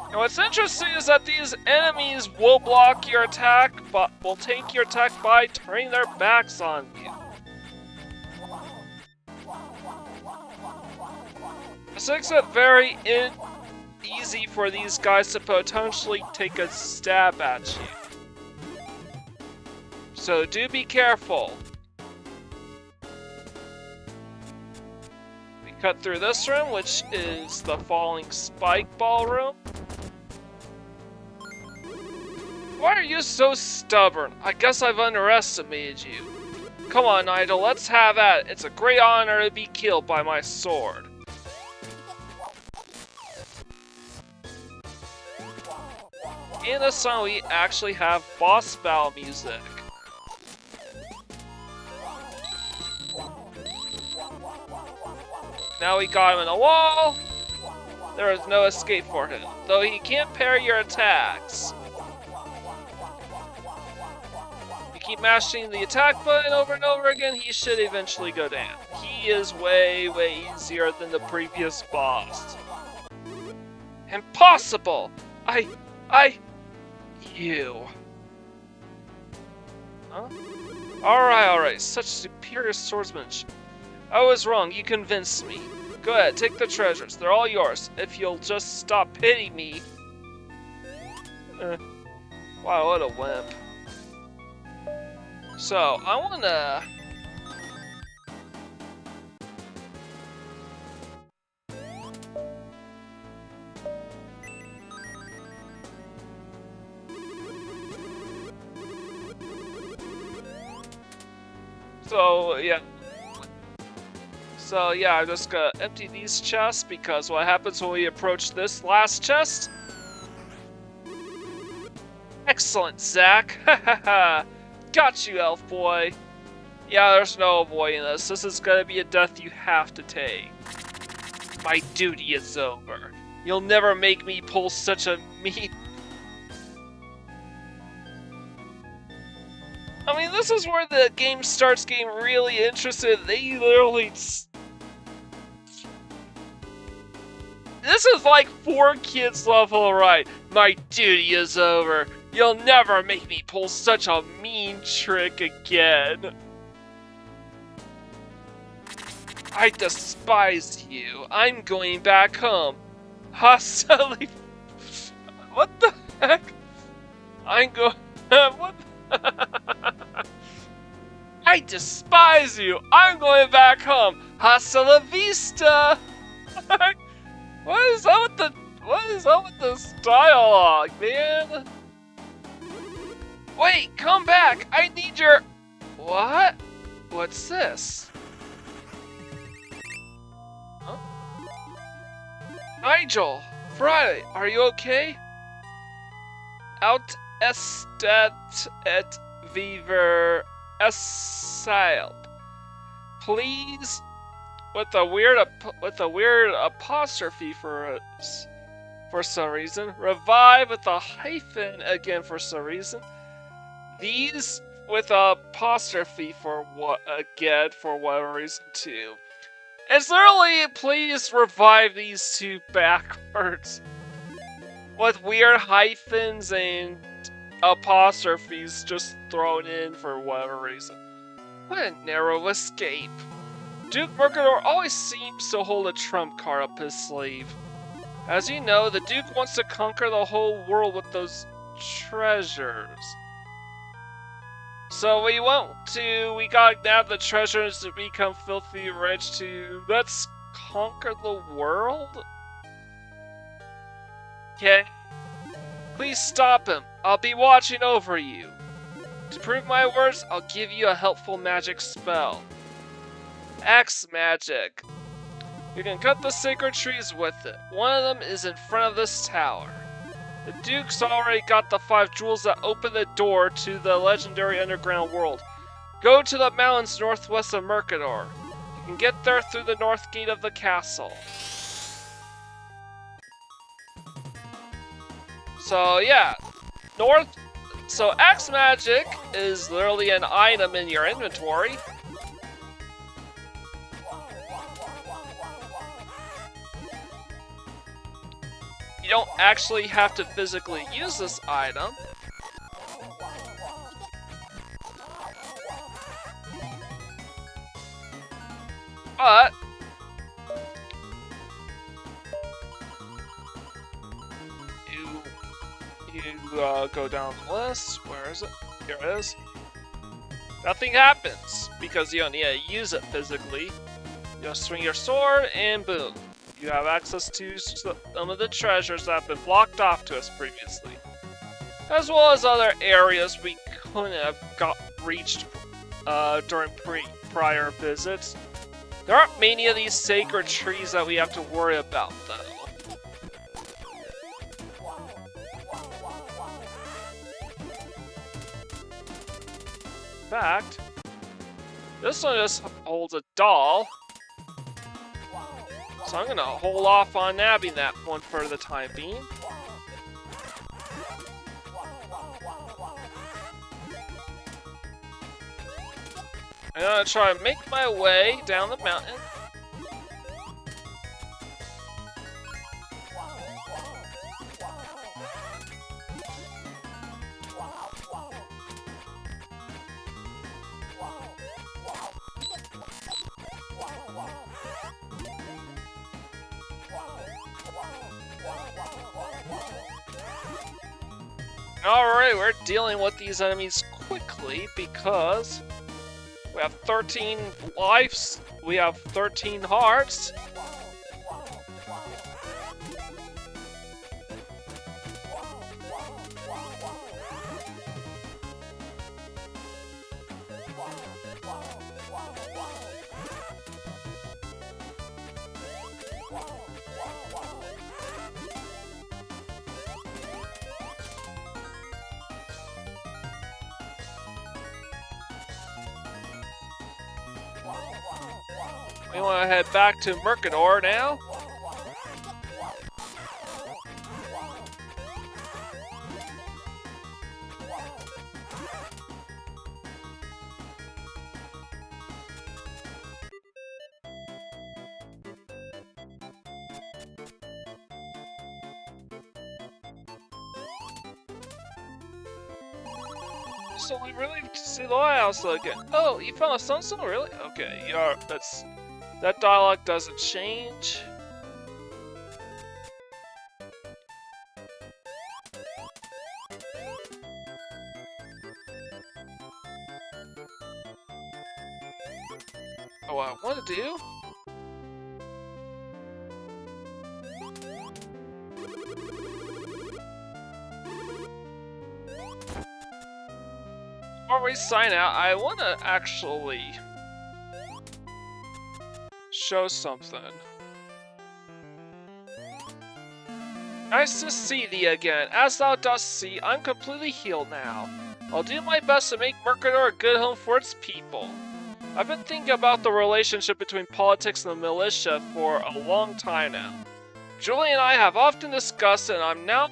And what's interesting is that these enemies will block your attack, but will take your attack by turning their backs on you. This makes it very easy for these guys to potentially take a stab at you. So do be careful. We cut through this room, which is the falling spike ballroom. Why are you so stubborn? I guess I've underestimated you. Come on, Nigel, let's have at it. It's a great honor to be killed by my sword. In this song, we actually have boss battle music. Now we got him in the wall. There is no escape for him, though he can't parry your attacks. You keep mashing the attack button over and over again, he should eventually go down. He is way, way easier than the previous boss. Impossible! You. Huh? Alright, such superior swordsmanship. I was wrong, you convinced me. Go ahead, take the treasures, they're all yours, if you'll just stop pitying me. Wow, what a wimp. So, I wanna... So yeah, I'm just gonna empty these chests, because what happens when we approach this last chest? Excellent, Zack! Hahaha! Got you, elf boy! Yeah, there's no avoiding this. This is gonna be a death you have to take. My duty is over. You'll never make me pull such a mean... I mean, this is where the game starts getting really interested. They literally... This is like 4 kids level, right? My duty is over. You'll never make me pull such a mean trick again. I despise you. I'm going back home. Hostily... What the heck? I'm going... What? I despise you. I'm going back home. Hasta la vista. What is up with this dialogue, man? Wait, come back. I need your... What? What's this? Huh? Nigel, Friday, are you okay? Out estat et viver asylum. Please, with a weird apostrophe for some reason. Revive with a hyphen again for some reason. These with a apostrophe for whatever reason too. It's literally, please revive these two backwards with weird hyphens and apostrophes just thrown in for whatever reason. What a narrow escape. Duke Mercador always seems to hold a trump card up his sleeve. As you know, the Duke wants to conquer the whole world with those treasures. So we gotta nab the treasures to become filthy rich to, let's conquer the world? Okay. Please stop him. I'll be watching over you. To prove my words, I'll give you a helpful magic spell. X magic. You can cut the sacred trees with it. One of them is in front of this tower. The Duke's already got the 5 jewels that open the door to the legendary underground world. Go to the mountains northwest of Mercador. You can get there through the north gate of the castle. So yeah, so X magic is literally an item in your inventory. You don't actually have to physically use this item. But you go down the list. Where is it? Here it is. Nothing happens because you don't need to use it physically. You just swing your sword and boom. You have access to some of the treasures that have been blocked off to us previously. As well as other areas we couldn't have reached during prior visits. There aren't many of these sacred trees that we have to worry about though. In fact, this one just holds a doll. So I'm gonna hold off on nabbing that one for the time being. I'm gonna try to make my way down the mountain. Alright, we're dealing with these enemies quickly because we have 13 lives, we have 13 hearts. We want to head back to Mercador now. So we really see the lighthouse again. Oh, you found a sunstone? Really? Okay, that dialogue doesn't change. Oh, I want to do? Before we sign out, I want to actually show something. Nice to see thee again. As thou dost see, I'm completely healed now. I'll do my best to make Mercador a good home for its people. I've been thinking about the relationship between politics and the militia for a long time now. Julie and I have often discussed it, and I'm now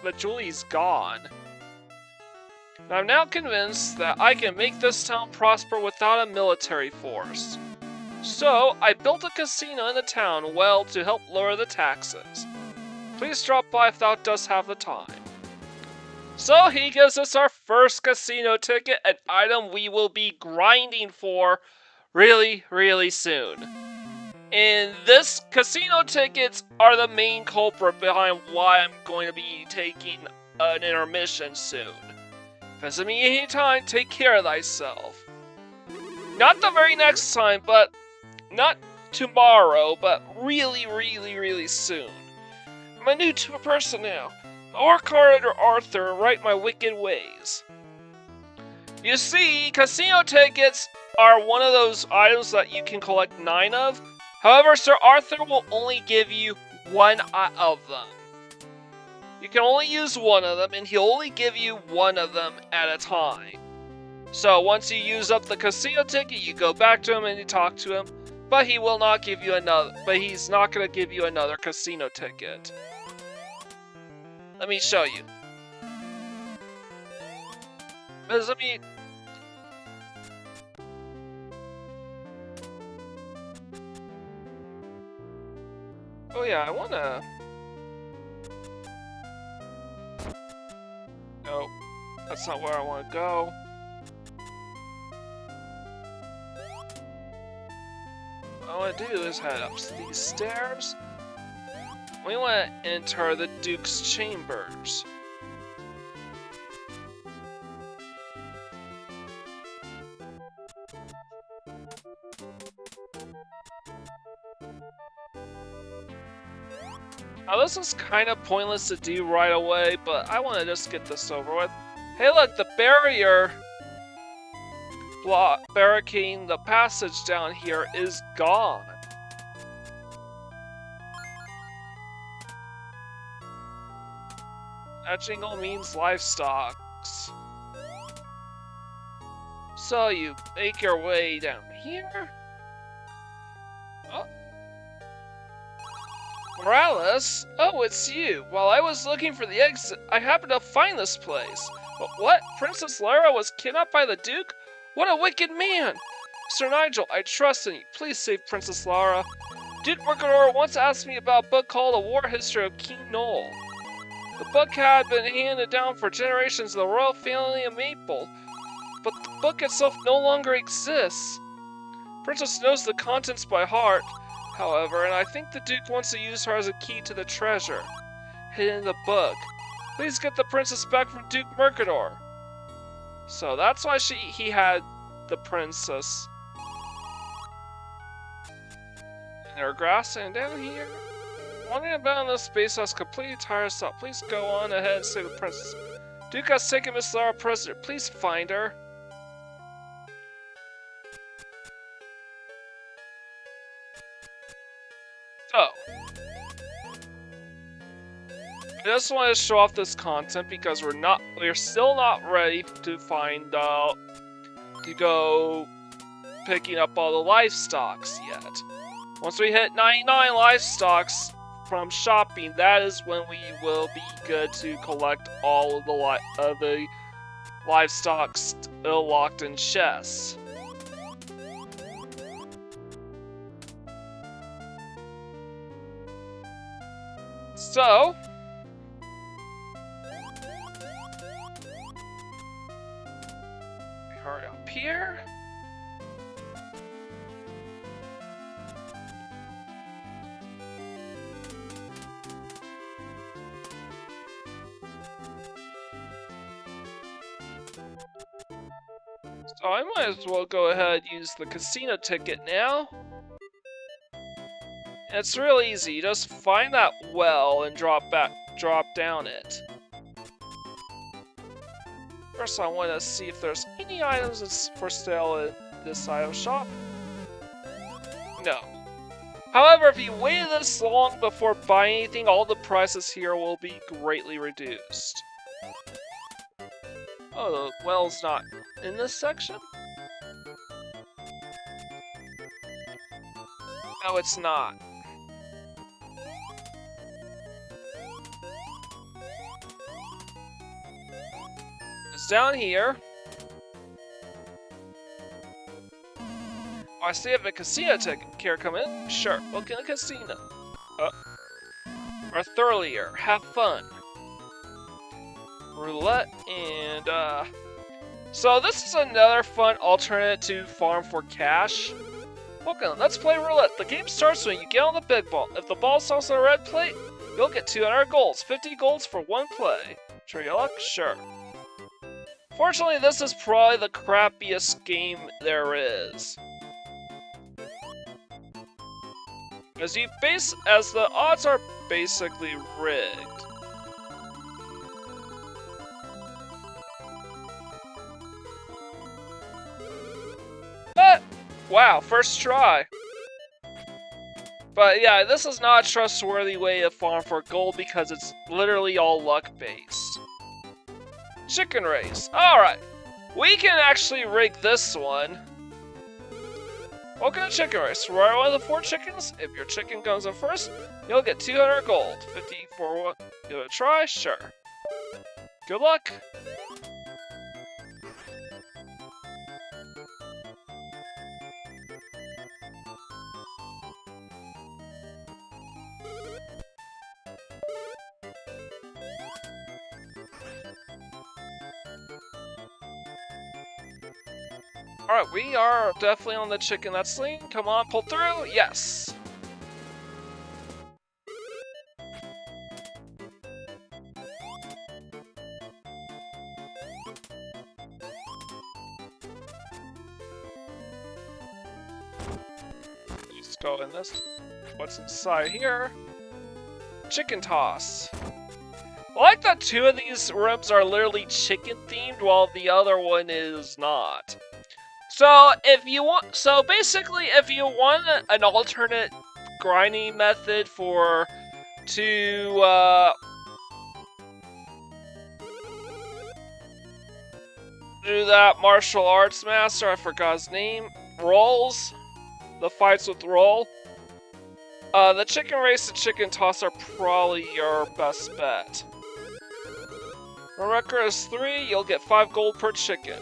but Julie's gone. And I'm now convinced that I can make this town prosper without a military force. So, I built a casino in the town to help lower the taxes. Please drop by if thou dost have the time. So he gives us our first casino ticket, an item we will be grinding for really, really soon. And this casino tickets are the main culprit behind why I'm going to be taking an intermission soon. Visit me anytime, take care of thyself. Not the very next time, but not tomorrow, but really, really, really soon. I'm a new person now. I work hard under Arthur and right my wicked ways. You see, casino tickets are one of those items that you can collect 9 of. However, Sir Arthur will only give you 1 of them. You can only use 1 of them, and he'll only give you 1 of them at a time. So once you use up the casino ticket, you go back to him and you talk to him, but he will not give you another. But he's not going to give you another casino ticket. Let me show you. Let me. Oh yeah, I wanna. No, that's not where I want to go. What I want to do is head up these stairs. We want to enter the Duke's chambers. Now this is kind of pointless to do right away, but I want to just get this over with. Hey look, the barrier barricading the passage down here is gone. That jingle means livestocks. So you make your way down here. Oh. Morales? Oh, it's you. While I was looking for the exit, I happened to find this place. But what? Princess Lara was kidnapped by the Duke? What a wicked man! Sir Nigel, I trust in you. Please save Princess Lara. Duke Mercador once asked me about a book called A War History of King Noel. The book had been handed down for generations to the royal family of Maple, but the book itself no longer exists. Princess knows the contents by heart, however, and I think the Duke wants to use her as a key to the treasure hidden in the book. Please get the princess back from Duke Mercador. So that's why he had the princess in her grass, and down here. Wandering about in this space, I was completely tired of stuff. Please go on ahead and save the princess. Duke has taken Miss Lara prisoner. Please find her. So, I just want to show off this content because we're still not ready to find out to go picking up all the livestocks yet. Once we hit 99 livestocks from shopping, that is when we will be good to collect all of the livestock still locked in chests. So, hurry up here. So I might as well go ahead and use the casino ticket now. And it's real easy. You just find that well and drop down it. First, I want to see if there's any items for sale in this item shop. No. However, if you wait this long before buying anything, all the prices here will be greatly reduced. Oh, the well's not in this section? No, it's not. It's down here. Oh, I see if a casino ticket. Care come in? Sure, look in the casino. Or thoroughlier, have fun. roulette, and so this is another fun alternate to farm for cash. Welcome, let's play roulette. The game starts when you get on the big ball. If the ball starts on a red plate, you'll get 200 golds, 50 golds for one play. Try your luck? Sure. Fortunately, this is probably the crappiest game there is. As the odds are basically rigged. But, wow, first try. But yeah, this is not a trustworthy way to farm for gold because it's literally all luck-based. Chicken race. Alright. We can actually rig this one. Welcome to chicken race. Ride one of the 4 chickens. If your chicken comes in first, you'll get 200 gold. 50 for one. Give it a try? Sure. Good luck. Alright, we are definitely on the chicken that's lean. Come on, pull through. Yes. Let's go in this. What's inside here? Chicken toss. I like that 2 of these rooms are literally chicken themed while the other one is not. So if you want, if you want an alternate grinding method to do that martial arts master, I forgot his name, rolls, the fights with roll, the chicken race and chicken toss are probably your best bet. The record is 3, you'll get 5 gold per chicken.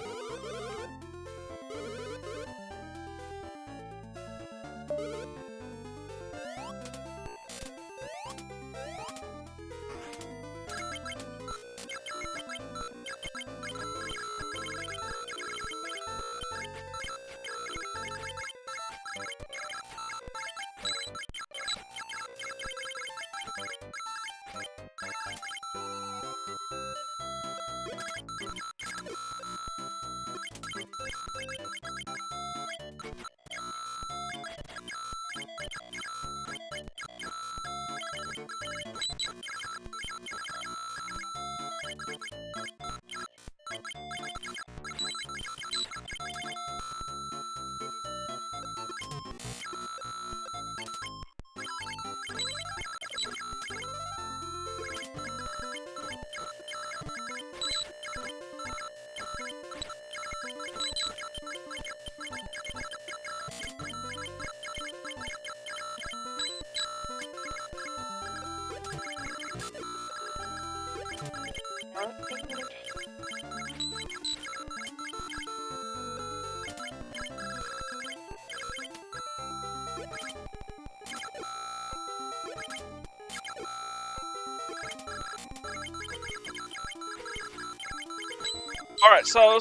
Alright, so...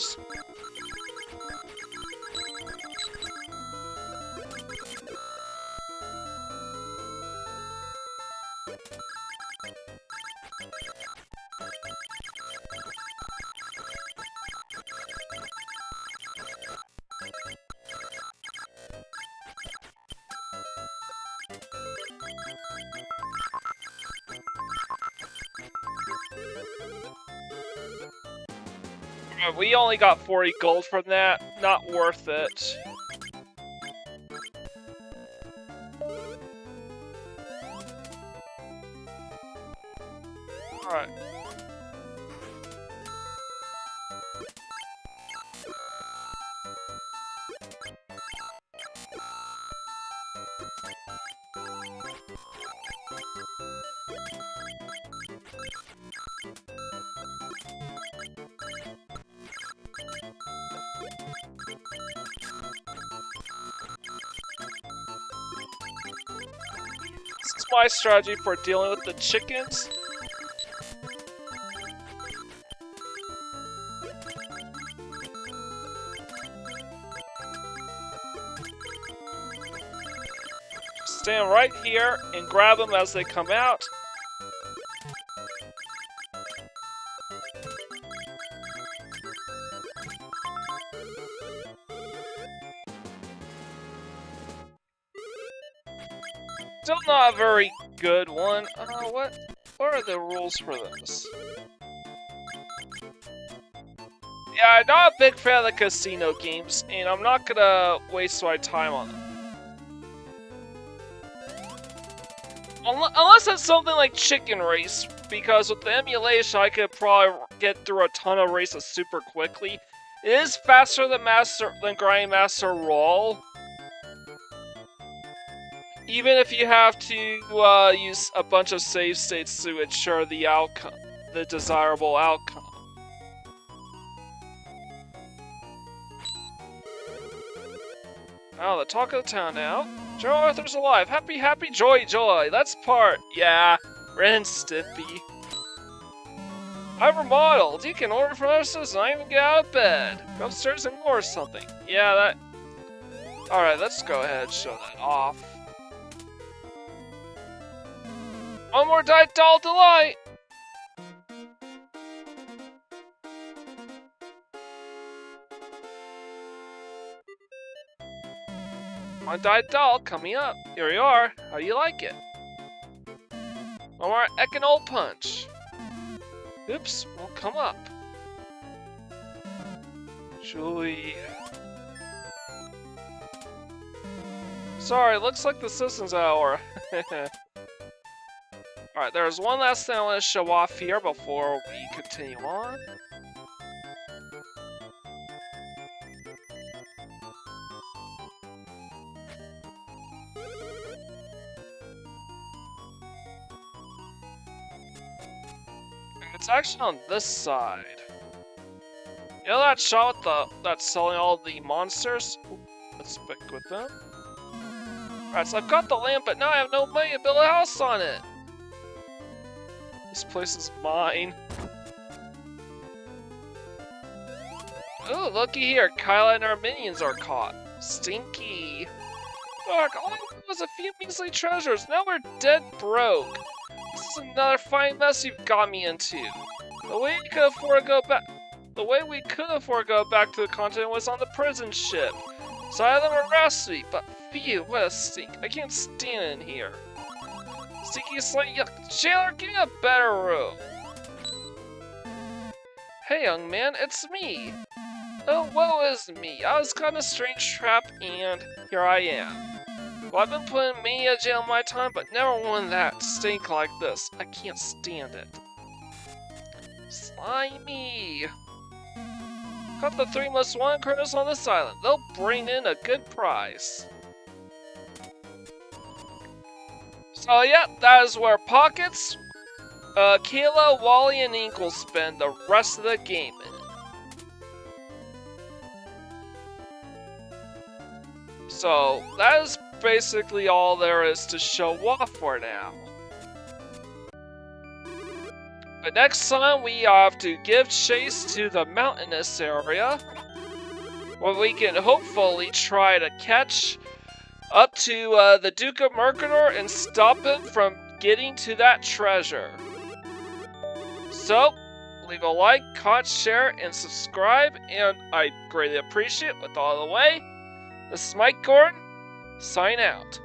we only got 40 gold from that. Not worth it. Alright. This is my strategy for dealing with the chickens. stand right here and grab them as they come out. Still not a very good one. What are the rules for this? Yeah, I'm not a big fan of the casino games, and I'm not gonna waste my time on them. Unless it's something like Chicken Race, because with the emulation I could probably get through a ton of races super quickly. It is faster than Grindmaster Roll. Even if you have to use a bunch of save states to ensure the outcome, the desirable outcome. Oh, the talk of the town now. Joe Arthur's alive. Happy, happy, joy, joy. Let's part. Yeah, Ren Stippy. I've remodeled. You can order from us and not even get out of bed. Go upstairs and order something. Yeah, that... Alright, let's go ahead and show that off. One more Diet Doll Delight! One Diet Doll coming up. Here you are. How do you like it? One more Echinol Punch. Oops, won't come up. Julie. Sorry, looks like the Citizens Hour. Alright, there's one last thing I want to show off here before we continue on. And it's actually on this side. You know that shot with that's selling all the monsters? Ooh, let's pick with them. Alright, so I've got the lamp, but now I have no money to build a house on it. This place is mine. Ooh, looky here. Kyla and our minions are caught. Stinky. Fuck, all I wanted was a few measly treasures. Now we're dead broke. This is another fine mess you've got me into. The way we could afford to go back to the continent was on the prison ship. So I had them arrest me, but phew, what a stink. I can't stand in here. Stinky slight yuck. Jailer, give me a better room. Hey, young man, it's me. Oh, woe is me. I was caught in a strange trap, and here I am. Well, I've been put in many a jail in my time, but never one that stink like this. I can't stand it. Slimy. Caught the 3 most wanted criminals on this island. They'll bring in a good price. So yeah, that is where Pockets, Kayla, Wally, and Ink will spend the rest of the game in. So that is basically all there is to show off for now. But next time we have to give chase to the mountainous area, where we can hopefully try to catch up to the Duke of Mercador and stop him from getting to that treasure. So, leave a like, comment, share, and subscribe, and I'd greatly appreciate it with all the way. This is Mike Gordon, sign out.